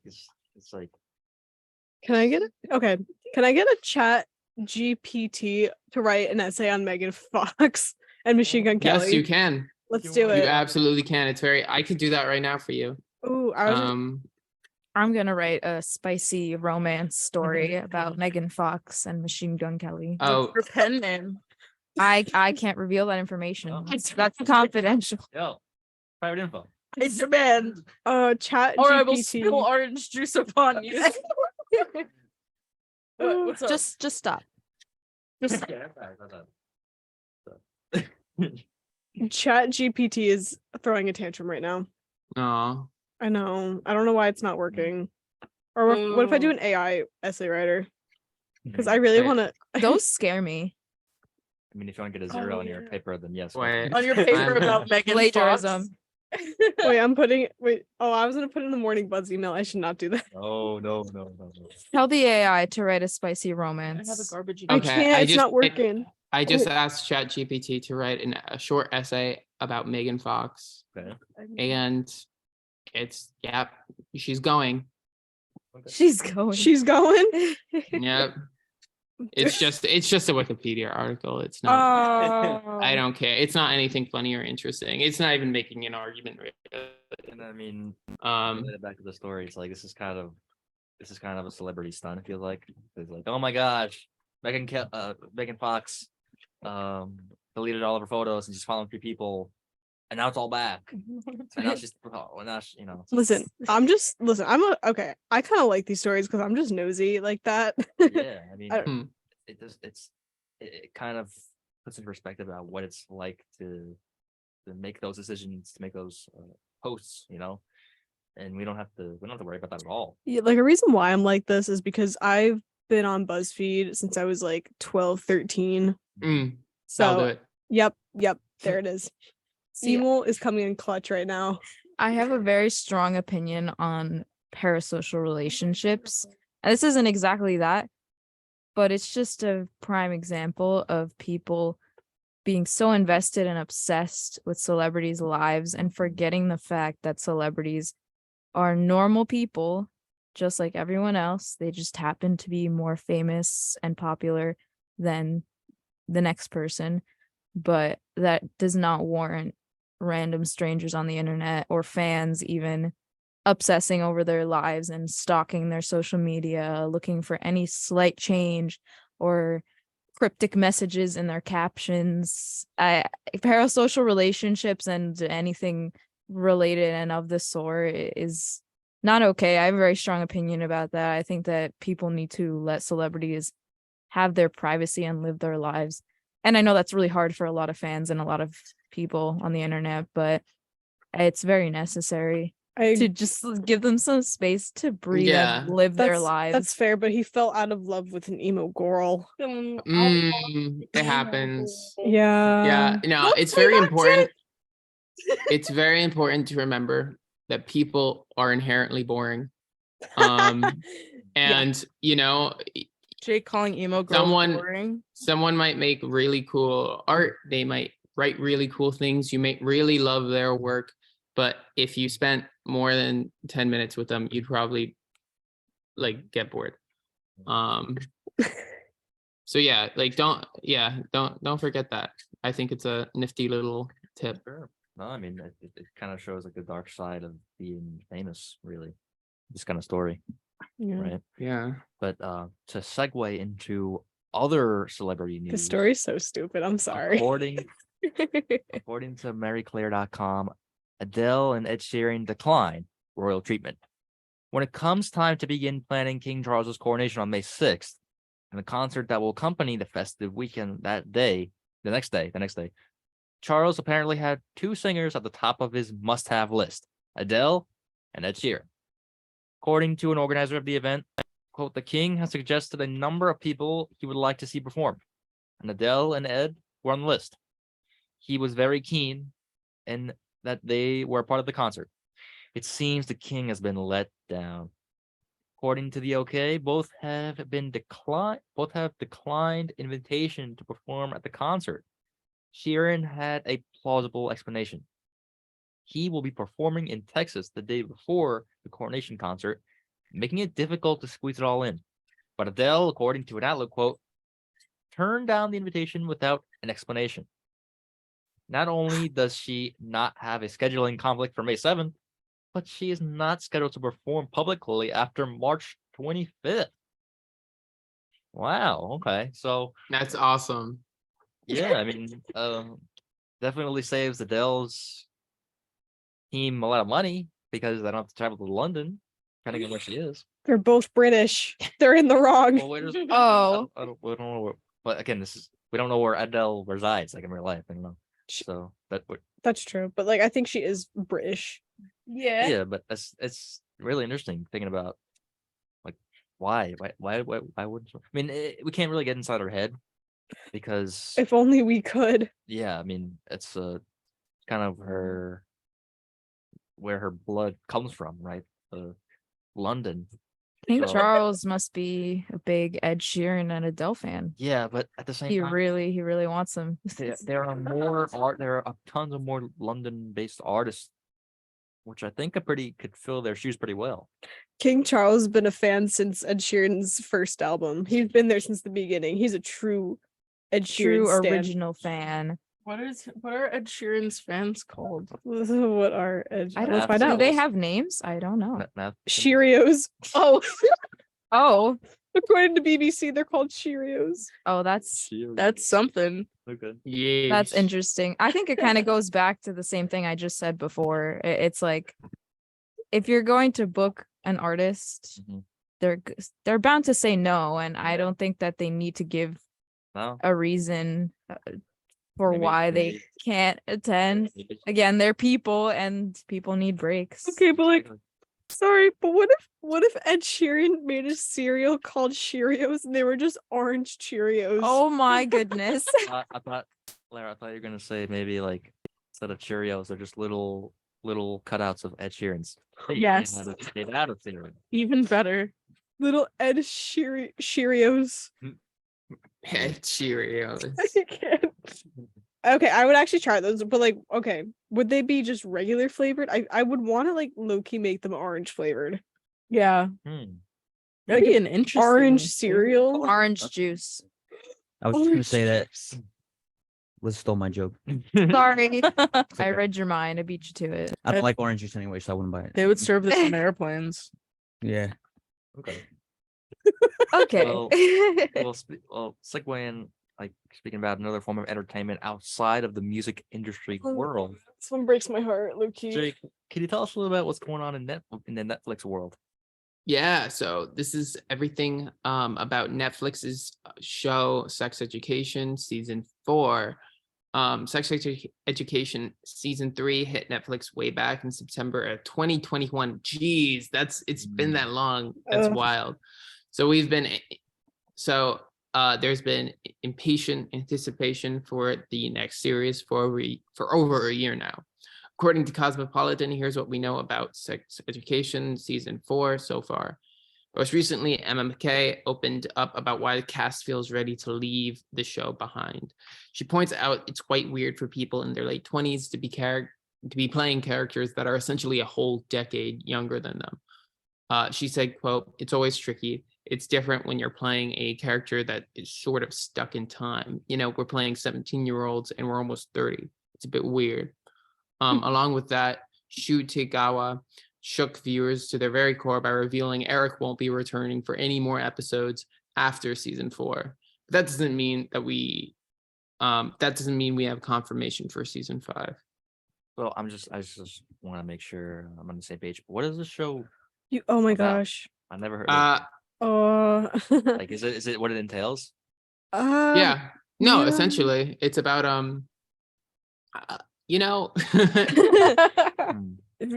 Can I get it? Okay. Can I get a Chat GPT to write an essay on Megan Fox and Machine Gun Kelly? yes, you can. Let's do You it. absolutely can. It's very. I could do that right now for you. Ooh, I was just, I'm gonna write a spicy romance story about Megan Fox and Machine Gun Kelly. Oh, Your pen name. I can't reveal that information. Oh. That's confidential. yo, private info. I demand, Chat or I will GPT. spill orange juice upon you. What's up? Just stop. Just Chat GPT is throwing a tantrum right now. no. I know. I don't know why it's not working. Or what if I do an AI essay writer? Because I really Wait. want to. Those scare me. I mean, if you want to get a 0 on your paper, then yes. Wait. on your paper I'm- about Megan Plagiarism. Fox. Wait, I'm putting. Wait. Oh, I was gonna put in the morning buzz email. I should not do that. No. Tell the AI to write a spicy I have a romance. garbage. I Okay, can't. I It's just- not working. I just asked ChatGPT to write a short essay about Megan Fox, Okay. and it's she's going. She's going. She's going. Yep. It's just a Wikipedia article. It's not. Oh. I don't care. It's not anything funny or interesting. It's not even making an argument. Really. And I mean, back to the story. It's like this is kind of a celebrity stunt. It feels like it's like, oh my gosh, Megan Fox, deleted all of her photos and she's following 3 people, and now it's all back. And now she's, Listen, okay. I kind of like these stories because I'm just nosy like that. yeah. I mean, I- it kind of puts in perspective about what it's like to make those decisions, to make those posts, and we don't have to worry about that at all. Yeah, like a reason why I'm like this is because I've been on BuzzFeed since I was like 12, 13. I'll do So it. yep, there it is. See, Emo is coming in clutch right now. I have a very strong opinion on parasocial relationships. And this isn't exactly that, but it's just a prime example of people being so invested and obsessed with celebrities' lives and forgetting the fact that celebrities are normal people, just like everyone else. They just happen to be more famous and popular than the next person, but that does not warrant random strangers on the internet or fans even obsessing over their lives and stalking their social media, looking for any slight change or cryptic messages in their captions. Parasocial relationships and anything related and of the sort is not okay. I have a very strong opinion about that. I think that people need to let celebrities have their privacy and live their lives. And I know that's really hard for a lot of fans and a lot of people on the internet, but It's very necessary I to just give them some space to breathe Yeah. and live their that's lives. fair, but he fell out of love with an emo girl. It happens. Yeah. No, Don't it's say very that, important. It's very important to remember that people are inherently boring. And Jake calling emo girls Someone- boring. someone might make really cool art. They might write really cool things. You might really love their work, but if you spent more than 10 minutes with them, you'd probably like get bored. So yeah, like don't forget that. I think it's a nifty little tip. Sure. No, I mean, it kind of shows like the dark side of being famous, really. This kind of story, Yeah. right? Yeah. But to segue into other celebrity news. This story's so stupid. I'm sorry. According to MaryClaire.com, Adele and Ed Sheeran decline royal treatment. When it comes time to begin planning King Charles's coronation on May 6th, and the concert that will accompany the festive weekend the next day, Charles apparently had two singers at the top of his must-have list, Adele and Ed Sheeran. According to an organizer of the event, quote, the king has suggested a number of people he would like to see perform, and Adele and Ed were on the list. He was very keen and that they were a part of the concert. It seems the king has been let down. According to the OK, both have declined invitation to perform at the concert. Sheeran had a plausible explanation. He will be performing in Texas the day before the coronation concert, making it difficult to squeeze it all in. But Adele, according to an Outlook quote, turned down the invitation without an explanation. Not only does she not have a scheduling conflict for May 7th, but she is not scheduled to perform publicly after March 25th. Wow. Okay. So That's awesome. yeah, I mean, definitely saves Adele's team a lot of money because they don't have to travel to London, depending on where she is. They're both British. They're in the wrong. Well, where's Oh. we don't know where, but again, we don't know where Adele resides, like in real life. I don't know. Sh- So that would That's true. But like I think she is British. yeah, but it's really interesting thinking about like why wouldn't I mean we can't really get inside her head because If only we could. yeah, I mean it's kind of where her blood comes from, right? London. King So- Charles must be a big Ed Sheeran and Adele fan. Yeah, but at the same He time, really wants them. there are tons of more London-based artists, which I think could fill their shoes pretty well. King Charles has been a fan since Ed Sheeran's first album. He's been there since the beginning. He's a true Ed True Sheeran stan. original fan. What are Ed Sheeran's fans called? What are Ed? I Let's don't find do out. they have names? I don't know. Now, Cheerios. Oh, Oh, According to BBC, they're called Cheerios. oh, that's that's something. okay. Yeah. that's interesting. I think it kind of goes back to the same thing I just said before. It's like if you're going to book an artist, Mhm. they're bound to say no, and I don't think that they need to give No, a reason for Maybe- why they maybe- can't attend. maybe- Again, they're people and people need breaks. Okay, but like, sorry, but what if Ed Sheeran made a cereal called Cheerios and they were just orange Cheerios? Oh my goodness. I thought, Lara, I thought you were gonna say maybe like instead of Cheerios, they're just little cutouts of Ed Sheeran's. Yes. Made out of cereal. Even better. Little Ed Cheerios. Cheerios. I can't. Okay, I would actually try those, but like, okay, would they be just regular flavored? I would want to like low-key make them orange flavored. Yeah. Hmm. That'd be Like an interesting Orange thing. cereal. Orange juice. I was just gonna Orange say that juice. Liz stole my joke. Sorry. I okay. read your mind. I beat you to it. I don't like orange juice anyway, so I wouldn't buy it. They would serve this on airplanes. Yeah. Okay. Okay. Well, segueing, like speaking about another form of entertainment outside of the music industry world. This one breaks my heart, Loki. Jake, can you tell us a little about what's going on in the Netflix world? Yeah, so this is everything about Netflix's show Sex Education season 4. Education season 3 hit Netflix way back in September of 2021. Jeez, it's been that long. That's Ugh. wild. So there's been impatient anticipation for the next series for over a year now. According to Cosmopolitan, here's what we know about Sex Education season 4 so far. Most recently, Emma McKay opened up about why the cast feels ready to leave the show behind. She points out it's quite weird for people in their late 20s to be playing characters that are essentially a whole decade younger than them. She said, quote, "It's always tricky. It's different when you're playing a character that is sort of stuck in time. You know, we're playing 17-year-olds and we're almost 30. It's a bit weird." Along with that, Shu Tegawa shook viewers to their very core by revealing Eric won't be returning for any more episodes after season 4. But that doesn't mean we have confirmation for season 5. Well, I just want to make sure I'm on the same page. What is the show Oh my about? gosh. I never heard of Oh. it. Like, is it what it entails? Yeah. No, yeah. essentially, it's about you know. Hmm.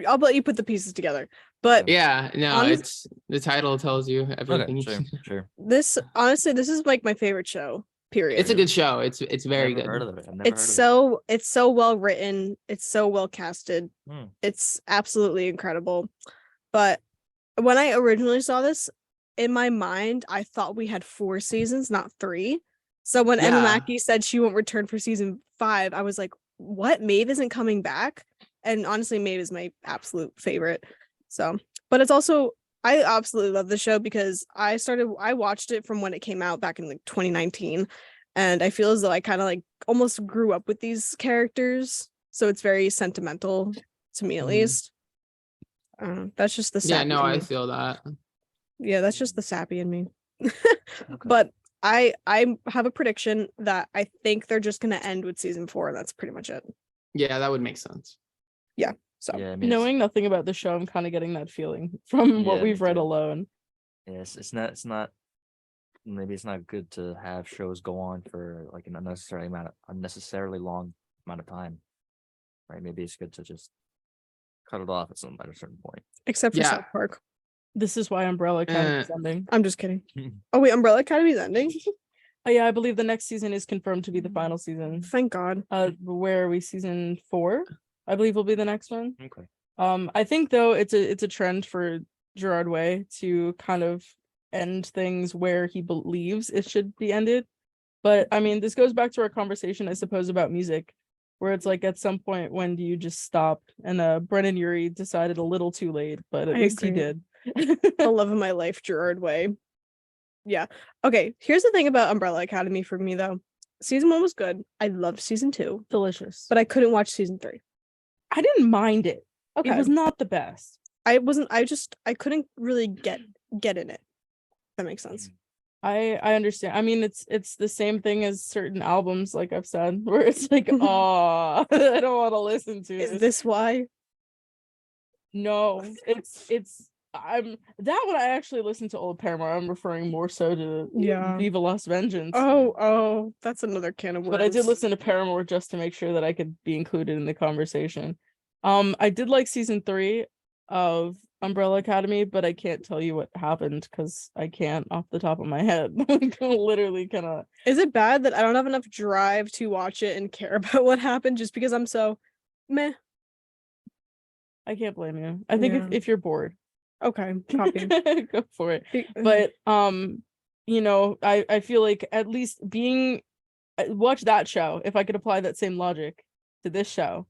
I'll let you put the pieces together. But Yeah, no, Honest- it's the title tells you everything. Okay, sure. this is like my favorite show. Period. It's a good show. It's very Never good. heard of it. I've never It's heard of it. it's so well written. It's so well casted. Hmm. It's absolutely incredible. But when I originally saw this, in my mind, I thought we had 4 seasons, not 3. So when Emma Yeah. Mackey said she won't return for season 5, I was like, what? Maeve isn't coming back? And honestly, Maeve is my absolute favorite. So, but it's also, I absolutely love the show because I watched it from when it came out back in like 2019. And I feel as though I kind of like almost grew up with these characters. So it's very sentimental to me, at Mhm. least. That's just the Yeah, sappy no, in I me. feel that. Yeah, that's just the sappy in me. Okay. But I have a prediction that I think they're just gonna end with season 4, and that's pretty much it. Yeah, that would make sense. So Yeah, I mean, Knowing nothing about the show, I'm kind of getting that feeling from what Yeah, me we've read too. alone. it's not. Maybe it's not good to have shows go on for like an unnecessarily long amount of time, right? Maybe it's good to just cut it off at a certain point. except for Yeah. South Park. This is why Umbrella Academy is ending. I'm just kidding. Oh wait, Umbrella Academy's ending? Oh yeah, I believe the next season is confirmed to be the final season. Thank God. Where are we? Season 4, I believe, will be the next one. Okay. I think though it's a trend for Gerard Way to kind of end things where he believes it should be ended. But I mean, this goes back to our conversation, I suppose, about music, where it's like at some point, when do you just stop? And Brennan Urie decided a little too late, but at I least he agree. did. The love of my life, Gerard Way. Yeah. Okay, here's the thing about Umbrella Academy for me though. Season 1 was good. I loved season 2, Delicious. but I couldn't watch season 3. I didn't mind it. Okay. It was not the best. I couldn't really get in it. That makes sense. I understand. I mean, it's the same thing as certain albums, like I've said, where it's like, oh, I don't want to listen to Is this why? No, it's I'm that one. I actually listened to old Paramore. I'm referring more so to Yeah. Viva Lost Vengeance. Oh, that's another can of worms. But I did listen to Paramore just to make sure that I could be included in the conversation. I did like season 3 of Umbrella Academy, but I can't tell you what happened because I can't off the top of my head. Literally kind of. Is it bad that I don't have enough drive to watch it and care about what happened just because I'm so meh? I can't blame you. I think Yeah. if you're bored, Okay, copy. go for it. But I feel like at least watch that show. If I could apply that same logic to this show,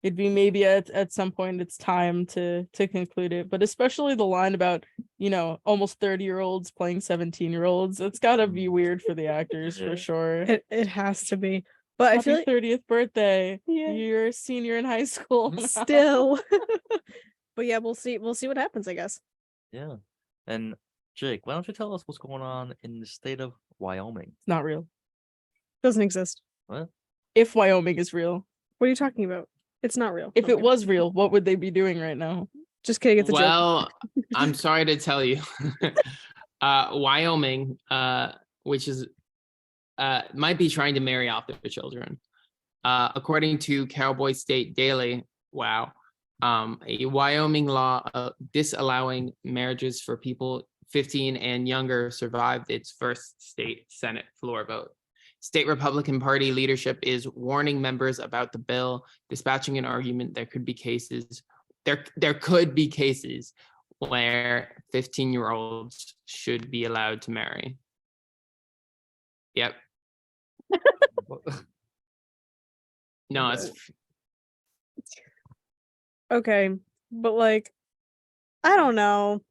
it'd be maybe at some point it's time to conclude it. But especially the line about almost 30-year-olds playing 17-year-olds, it's gotta be weird for the actors Yeah. for sure. It has to be. But I feel like 30th birthday. Yeah. You're a senior in high school now. still. But yeah, we'll see what happens, I guess. Yeah. And Jake, why don't you tell us what's going on in the state of Wyoming? It's not real. Doesn't exist. What? If Wyoming is real. What are you talking about? It's not real. If Okay. it was real, what would they be doing right now? Just kidding, it's a joke. Well, I'm sorry to tell you, Wyoming, which is might be trying to marry off their children. According to Cowboy State Daily, wow, a Wyoming law disallowing marriages for people 15 and younger survived its first state Senate floor vote. State Republican Party leadership is warning members about the bill, dispatching an argument there could be cases where 15-year-olds should be allowed to marry. Yep. No, it's Okay, but like, I don't know.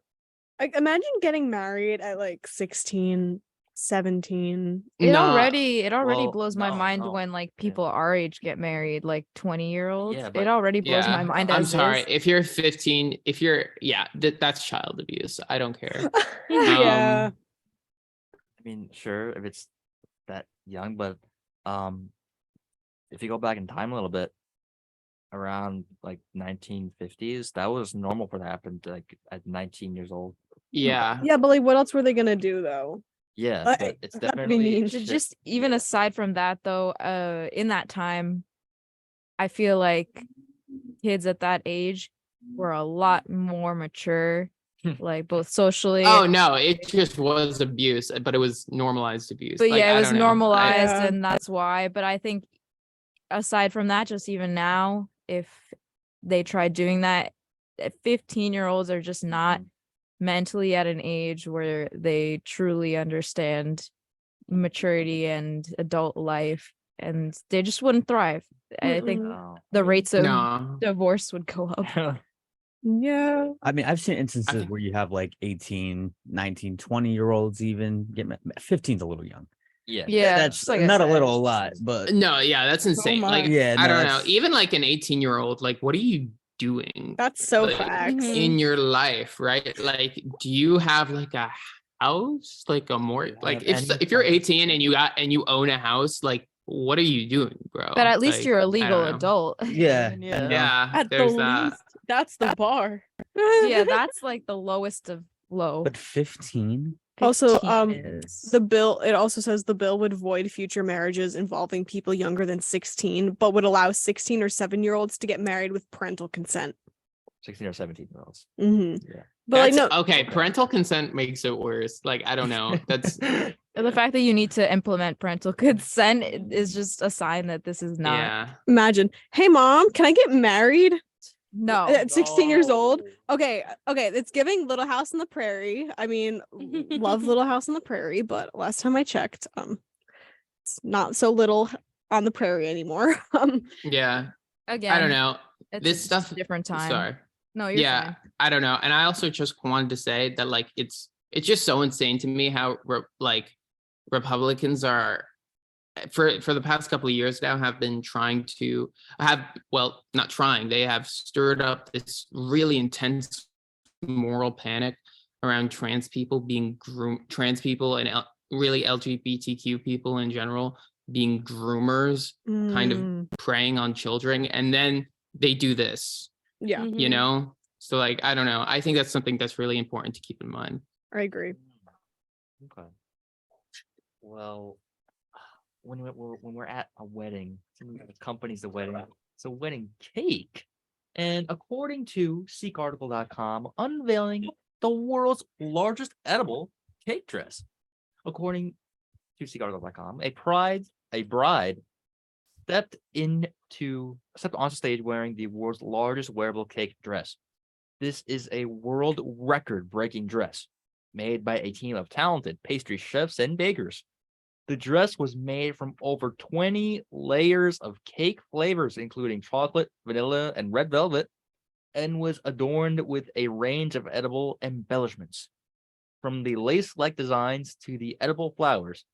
Like, imagine getting married at like 16, 17. It no. already Well, blows my no, mind no. when like people our age get married, like 20-year-olds. Yeah, It but- already blows my mind I'm as sorry. is. If you're 15, that's child abuse. I don't care. Yeah. I mean, sure, if it's that young, but if you go back in time a little bit, around like 1950s, that was normal for that to happen to, like at 19 years old. Yeah. Yeah, but like, what else were they gonna do though? Yeah, Like, but it's I definitely mean, Just even aside from that though, in that time, I feel like kids at that age were a lot more mature, like both socially. Oh no, it just was abuse, but it was normalized abuse. But Like, yeah, I it was don't know. normalized, Yeah. and that's why. But I think aside from that, just even now, if they try doing that, 15-year-olds are just not mentally at an age where they truly understand maturity and adult life, and they just wouldn't thrive. I think Oh. the rates of No. divorce would go up. Yeah. I mean, I've seen instances think- where you have like 18, 19, 20-year-olds even get 15's a little young. Yeah. Yeah, That's just like I not a said. little a lot, but No, yeah, that's insane. my- Like, Yeah, I no, don't know. that's- Even like an 18-year-old, like, what are you doing That's so Like, facts. Mhm. in your life, right? Like, do you have like a house, like a more you like have any if you're funds? 18 and you own a house, like, what are you doing, bro? But at least Like, you're I a don't legal know. adult. yeah, Yeah. and, Yeah, At the there's that. least, that's the bar. Yeah, that's like the lowest of low. but 15. Also, 15 is- the bill, it also says the bill would void future marriages involving people younger than 16, but would allow 16 or 7-year-olds to get married with parental consent. 16 or 17-year-olds. Mm-hmm. Yeah. But like, That's no, okay. Okay. Parental consent makes it worse. Like, I don't know. That's the fact that you need to implement parental consent is just a sign that this is not. yeah. imagine, hey mom, can I get married No. at 16 years old? Okay, it's giving Little House on the Prairie. I mean, love Little House on the Prairie, but last time I checked, it's not so little on the prairie anymore. Yeah. Again, I don't know. It's This just a stuff. different time. Sorry. No, you're Yeah, fine. I don't know. And I also just wanted to say that like it's just so insane to me how like Republicans are for the past couple of years now have been trying to not trying, they have stirred up this really intense moral panic around trans people being trans people and really LGBTQ people in general being groomers, kind of Mm, preying on children, and then they do this, yeah, you know? So like, I don't know. I think that's something that's really important to keep in mind. I agree. Okay. Well, when we're at a wedding, somebody accompanies the wedding. It's a wedding cake, and according to SeekArticle.com, unveiling the world's largest edible cake dress. According to SeekArticle.com, a bride stepped onto stage wearing the world's largest wearable cake dress. This is a world record-breaking dress made by a team of talented pastry chefs and bakers. The dress was made from over 20 layers of cake flavors, including chocolate, vanilla, and red velvet, and was adorned with a range of edible embellishments. From the lace-like designs to the edible flowers,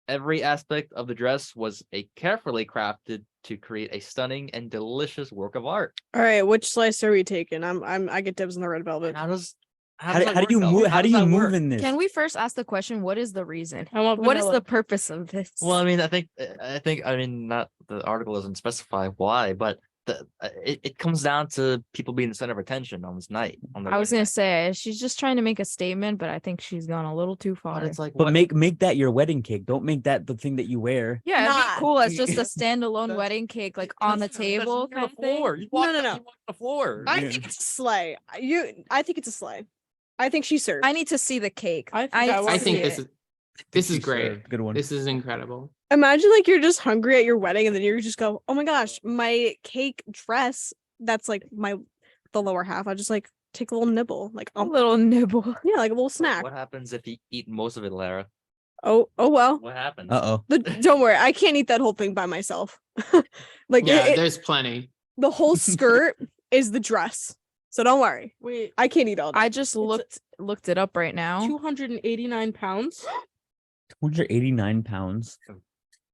every aspect of the dress was carefully crafted to create a stunning and delicious work of art. All right, which slice are we taking? I get dibs on the red velvet. How does How that do you work, though? move? How do does you that move work? in this? Can we first ask the question? What is the reason? I want What is vanilla. the purpose of this? Well, I mean, I think, not the article doesn't specify why, but it comes down to people being the center of attention on this night. On their I was wedding gonna night. say she's just trying to make a statement, but I think she's gone a little too far. But it's like, But what? make that your wedding cake. Don't make that the thing that you wear. Yeah, it'd be Nah. cool as just a standalone That's- wedding cake, like on the That's table near kind the of thing. floor. You No, walk no, the- no. you walk the floor. I Yeah. think it's a sleigh. I think it's a sleigh. I think she served. I need to see the cake. I think need I to wanna I see think it. this is She great. served. Good one. This is incredible. Imagine like you're just hungry at your wedding and then you just go, oh my gosh, my cake dress. That's like the lower half. I just like take a little nibble, like a little nibble. yeah, like a little snack. What happens if you eat most of it, Lara? Oh well. What happens? Uh-oh. Don't worry, I can't eat that whole thing by myself. Like Yeah, there's plenty. the whole skirt is the dress, so don't worry. Wait, I can't eat all that. I just looked it up right now. 289 pounds? 289 pounds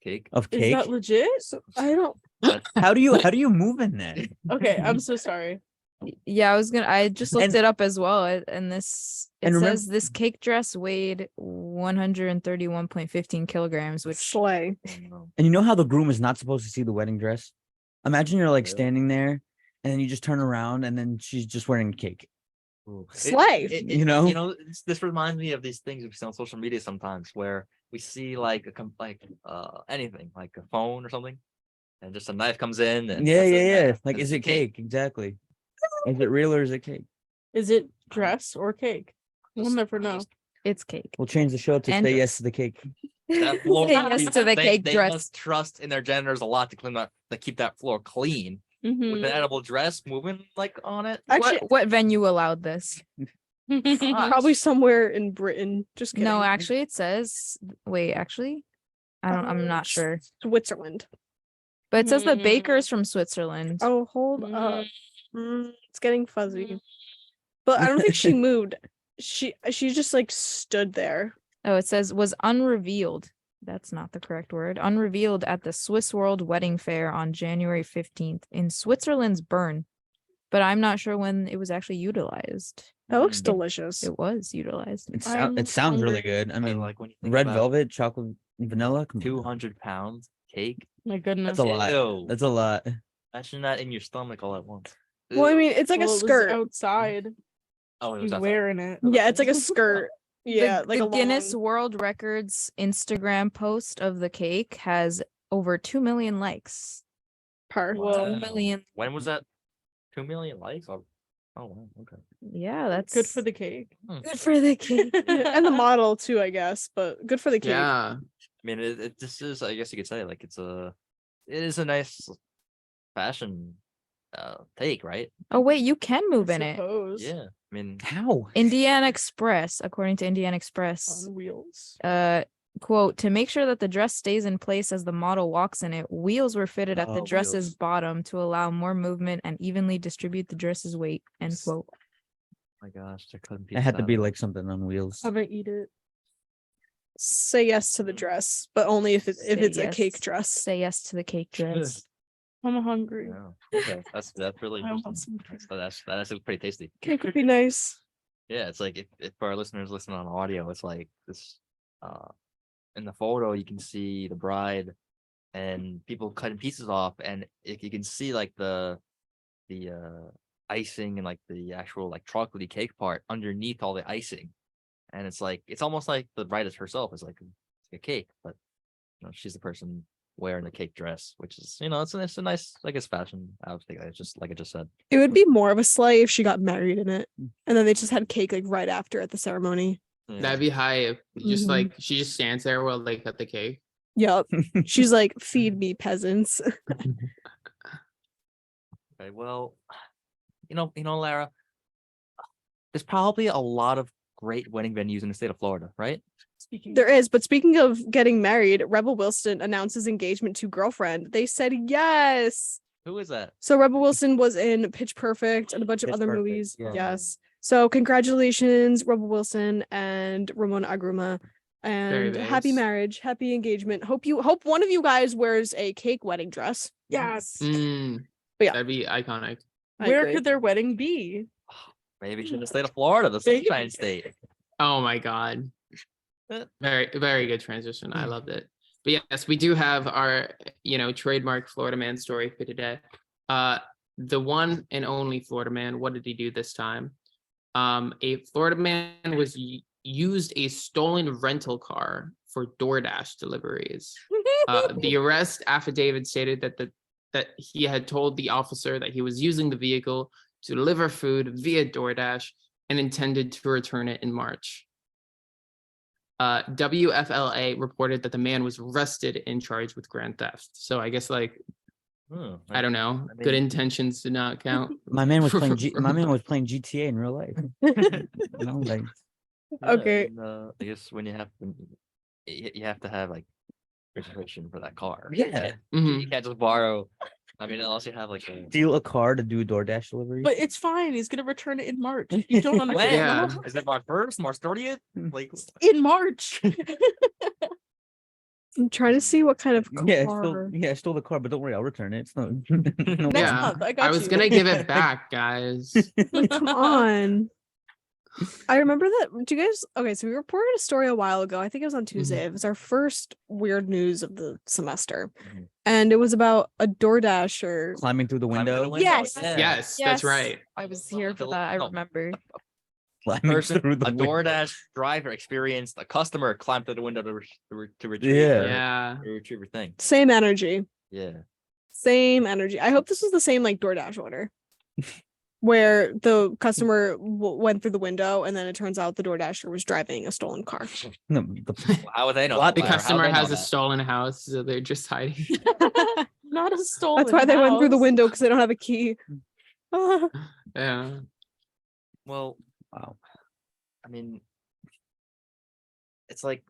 Cake. of Is cake. that legit? I don't. How do you move in that? Okay, I'm so sorry. Yeah, I just looked And- it up as well. And this it and remem- says this cake dress weighed 131.15 kilograms, which Slay. And you know how the groom is not supposed to see the wedding dress? Imagine you're like Really? standing there and then you just turn around and then she's just wearing a cake. Ooh. Slay. You know? This reminds me of these things we see on social media sometimes, where we see like anything like a phone or something, and just a knife comes in. And Yeah, that's yeah, it. yeah. Like, That's is the it cake? Exactly. Is it real or is it cake? Is it dress or cake? We'll never know. it's cake. We'll change the show to And say dress. yes to the cake. That floor, Say yes to the cake they dress. must trust in their genders a lot to clean that, to keep that floor clean with Mhm. an edible dress moving like on it. Actually, What venue allowed this? probably somewhere in Britain. Just kidding. No, actually it says wait, actually. I'm not sure. Switzerland. But it says the baker's from Switzerland. Oh, hold up. It's getting fuzzy. But I don't think she moved. She just like stood there. Oh, it says was unrevealed. That's not the correct word. Unrevealed at the Swiss World Wedding Fair on January 15th in Switzerland's Bern. But I'm not sure when it was actually utilized. That looks Mm. delicious. It was utilized. I'm It sounds really hungry. good. I mean, like when you think red about velvet, chocolate, vanilla. Come on. 200 pounds cake. My goodness. That's a lot. Ew. That's a lot. Imagine that in your stomach all at once. Well, I Ew. mean, it's like Well, a it was skirt. outside. Oh, it was He's outside. wearing it. Yeah, it's like a skirt. Yeah, the, like the a Guinness long- World Records Instagram post of the cake has over 2 million likes. per. Whoa. 2 million. When was that? 2 million likes? Oh, wow. Okay. Yeah, that's Good for the cake. good for the cake. And the model too, I guess. But good for the cake. Yeah. I mean, this is, I guess you could say, like, it is a nice fashion take, right? Oh wait, you can move in it. Suppose. Yeah. I mean, How? Indiana Express, according to Indiana Express, On wheels. quote, to make sure that the dress stays in place as the model walks in it, wheels were fitted at the Oh, dress's wheels. bottom to allow more movement and evenly distribute the dress's weight, end quote. my gosh, there couldn't be. It had to be like something on wheels. I'm gonna eat it. Say yes to the dress, but only if Say it's a yes. cake dress. Say yes to the cake dress. I'm hungry. Yeah. Okay. That's really I want interesting. some That's pretty tasty. Cake would be nice. Yeah, it's like if our listeners listen on audio, it's like this. In the photo, you can see the bride and people cutting pieces off, and you can see like the icing and like the actual like chocolatey cake part underneath all the icing, and it's almost like the bride is herself is like a cake, but she's the person wearing the cake dress, which is it's a nice, I guess, fashion outfit. It's just like I just said. It would be more of a sleigh if she got married in it, and then they just had cake like right after at the ceremony. Yeah. That'd be high if just Mhm. like she just stands there while they cut the cake. Yep. She's like, feed me, peasants. Okay, well, Lara, there's probably a lot of great wedding venues in the state of Florida, right? Speaking There is, but speaking of getting married, Rebel Wilson announces engagement to girlfriend. They said yes. Who is that? So Rebel Wilson was in Pitch Perfect and a bunch of Pitch other Perfect, movies. yeah. Yes. So congratulations, Rebel Wilson and Ramona Agruma. And happy nice. marriage, happy engagement. Hope one of you guys wears a cake wedding dress. Yes. Mm, But yeah. that'd be iconic. I Where agree. could their wedding be? Maybe it's in the state of Florida, the Maybe. Sunshine State. Oh my god. Very, very good transition. I loved it. But yes, we do have our, trademark Florida man story for today. The one and only Florida man, what did he do this time? A Florida man used a stolen rental car for DoorDash deliveries. The arrest affidavit stated that he had told the officer that he was using the vehicle to deliver food via DoorDash and intended to return it in March. WFLA reported that the man was arrested and charged with grand theft. So I guess like, I don't know, I good mean- intentions do not count. My man was playing GTA in real life. You know, like Yeah, Okay. and, I guess when you have to have like registration for that car. Yeah. Mhm. You can't just borrow. I mean, unless you have like a steal a car to do DoorDash deliveries. But it's fine. He's gonna return it in March. You don't when? understand. Yeah. Is it March 1st, March 30th? Like In March. I'm trying to see what kind of Yeah, car. I stole the car, but don't worry, I'll return it. It's no, no Next Yeah, month, I got I was you. gonna give it back, guys. Come on. I remember that. Do you guys? Okay, so we reported a story a while ago. I think it was on Tuesday. It was our first weird news of the semester, Mhm. and it was about a DoorDasher. climbing through the climbing through window. the window, Yes. yeah. Yes, that's right. I was here for that. I No. remember. Climbing Person, through the a window. DoorDash driver experienced a customer climb through the window to retrieve Yeah. Yeah. to retrieve her thing. Same energy. Yeah. Same energy. I hope this was the same like DoorDash order, where the customer went through the window, and then it turns out the DoorDasher was driving a stolen car. No, How would they know? Plot The that? How would customer they know has a that? stolen house, so they're just hiding. Not a stolen. That's why they went through the house. window, because they don't have a key. Yeah. Well, wow. I mean, it's like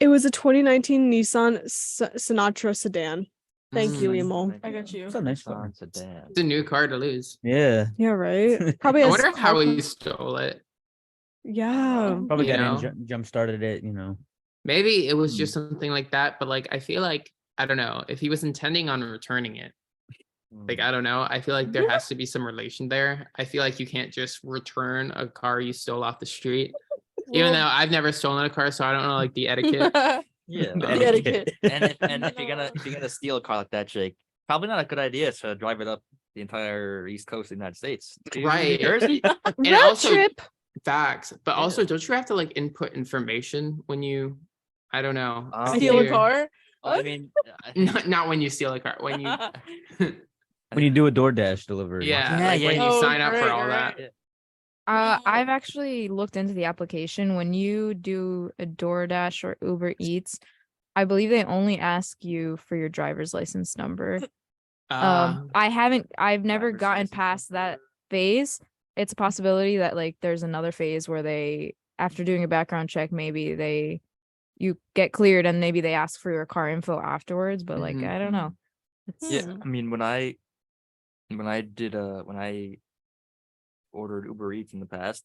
It was a 2019 Nissan Sinatra sedan. Thank you, Mm. Emil. I got you. It's a nice car. Nissan sedan. It's a new car to lose. Yeah. Yeah, right. Probably I has wonder how car- he stole it. Yeah. Probably You got know? in, jump started it, you know. Maybe it was Hmm. just something like that, but like I feel like I don't know if he was intending on returning it. Like I don't know. I feel like there has to be some relation there. I feel like you can't just return a car you stole off the street. Even though I've never stolen a car, so I don't know like the etiquette. Yeah. The The etiquette. And if you're gonna steal a car like that, Jake, probably not a good idea to drive it up the entire east coast of the United States. to New Right. Jersey. And Road also trip. facts, but Yeah. also don't you have to like input information when you I don't know. I Steal a figure- car. I mean, I think- Not when you steal a car, when you When you do a DoorDash delivery. yeah, Yeah, like yeah, when yeah. you Oh, sign up for right, all right. that. I've actually looked into the application. When you do a DoorDash or Uber Eats, I believe they only ask you for your driver's license number. I've never Driver's gotten license past that number. phase. It's a possibility that like there's another phase where they, after doing a background check, maybe you get cleared and maybe they ask for your car info afterwards, but like Mhm. I don't know. yeah, Hmm. I mean, when I ordered Uber Eats in the past,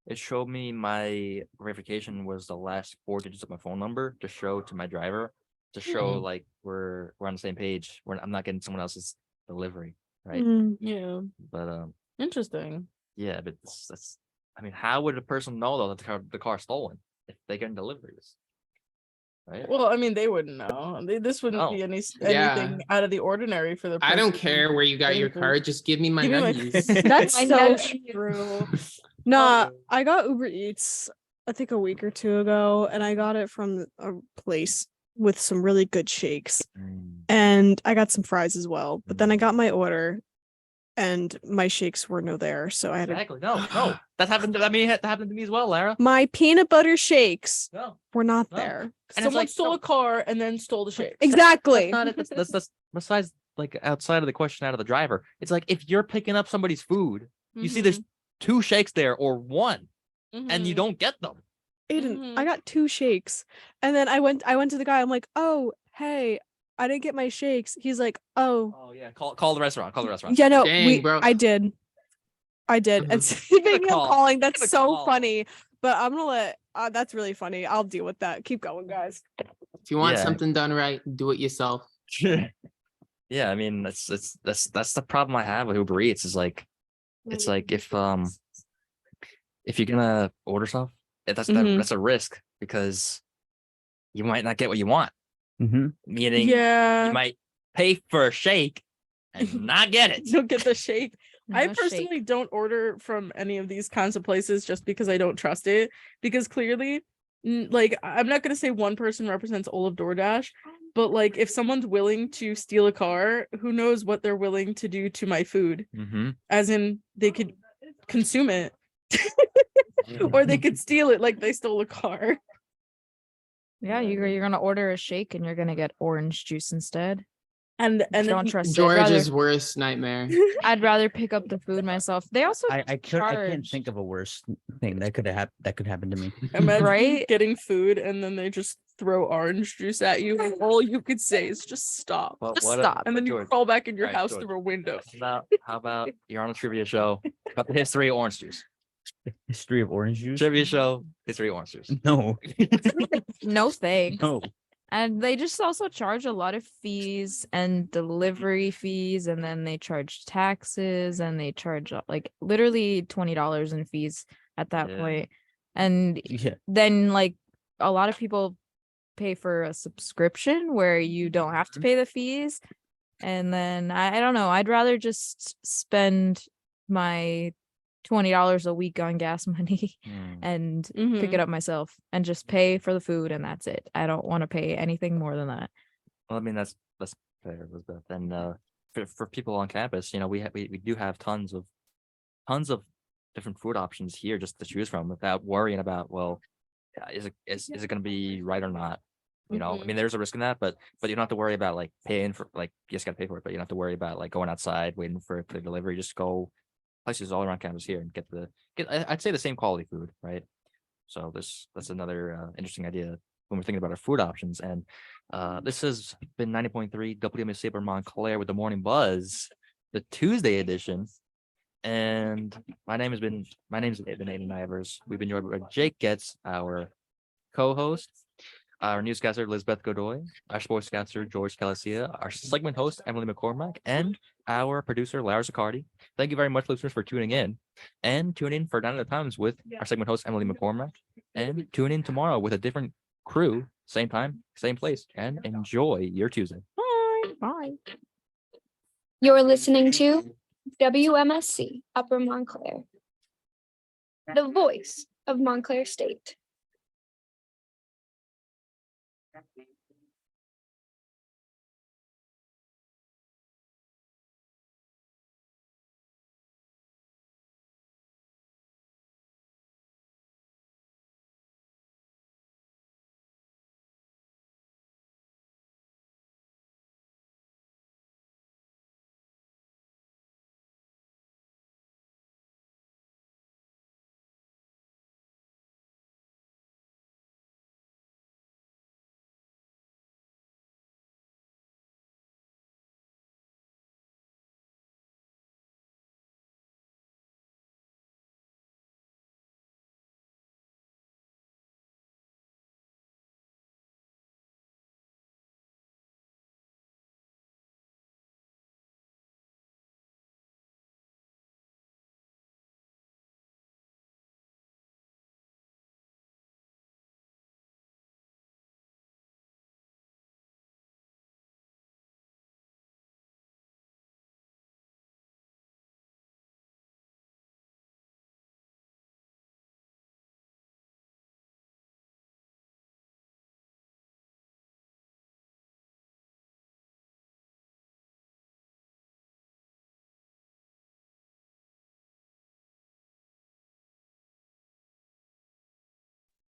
it showed me my verification was the last 4 digits of my phone number to show to my driver to show like we're on the same page. I'm not getting someone else's delivery, right? Mm. Yeah. But Interesting. yeah, but that's I mean, how would a person know though that the car's stolen if they get deliveries? Right? Well, I mean, they wouldn't know. This wouldn't No. be Yeah. anything out of the ordinary for the. I don't person care where you got your getting car, food. just give me my Give me my- nuggies. That's I so know. true. Nah, I got Uber Eats, I think a week or two ago, and I got it from a place with some really good shakes. Mm. And I got some fries as well. But then I got my order and my shakes were no there. So I had to, Exactly. No. That happened to that happened to me as well, Lara. my peanut butter shakes No. were not No. there. And it's Someone like, stole no. a car and then stole the shakes. Exactly. That's not it. That's besides like outside of the question out of the driver. It's like if you're picking up somebody's food, you see there's 2 shakes there or 1, and you Mhm. don't get them. Aiden, I Mhm. got 2 shakes. And then I went to the guy, I'm like, oh, hey, I didn't get my shakes. He's like, oh. Oh yeah, call the restaurant. Call the restaurant. Yeah, no, Dang, bro. I did. And Mhm. speaking of call. calling, that's Give a so call. funny. But I'm gonna let that's really funny. I'll deal with that. Keep going, guys. If you want Yeah. something done right, do it yourself. Yeah, I mean that's the problem I have with Uber Eats is like it's like if you're gonna order stuff, Mhm. that's a risk because you might not get what you want. Mm-hmm. Meaning Yeah. you might pay for a shake and not get it. You'll get the shake. I No shake. personally don't order from any of these kinds of places just because I don't trust it. Because clearly, like, I'm not gonna say one person represents all of DoorDash, but like if someone's willing to steal a car, who knows what they're willing to do to my food? Mm-hmm. As in, they could consume it, or they could steal it like they stole a car. Yeah, you're gonna order a shake and you're gonna get orange juice instead. And then Don't trust it. George's worst nightmare. I'd rather pick up the food myself. They also I can't charge. think of a worse thing that could happen to me. imagine Right? getting food and then they just throw orange juice at you, and all you could say is just stop. Well, Just what stop. And then you George, crawl back in your Alright, house George. through a window. how about you're on a trivia show about the history of orange juice? History of orange juice? Trivia show, history of orange juice. No, No thanks. no. And they just also charge a lot of fees and delivery fees, and then they charge taxes, and they charge like literally $20 in fees at that Yeah. point. And Yeah. then like a lot of people pay for a subscription where you don't have to pay the fees. And then I don't know, I'd rather just spend my $20 a week on gas money Hmm. and pick it up myself and just pay for the food, and that's it. I don't want to pay anything more than that. Well, I mean that's fair, Elizabeth. And for people on campus, you know, we do have tons of different food options here just to choose from without worrying about, well, is it going to be right or not? You know, I mean, there's a risk in that, but you don't have to worry about like paying for, like, you just got to pay for it, but you don't have to worry about like going outside waiting for it to delivery. Just go places all around campus here and get I'd say the same quality food, right? So that's another interesting idea when we're thinking about our food options. And this has been 90.3 WMS Saber Montclair with the Morning Buzz, the Tuesday edition. And my name's been Aidan Ivers. We've been joined by Jake Goetz, our co-host, our newscaster Elizabeth Godoy, our sportscaster George Calasia, our segment host Emily McCormack, and our producer Lara Zaccardi. Thank you very much, listeners, for tuning in. And tune in for 9 at a Times with our segment host Emily McCormack. And tune in tomorrow with a different crew, same time, same place. And enjoy your Tuesday. Bye. You're listening to WMSC Upper Montclair, the voice of Montclair State.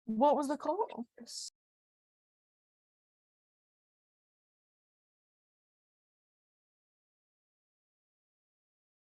What was the call?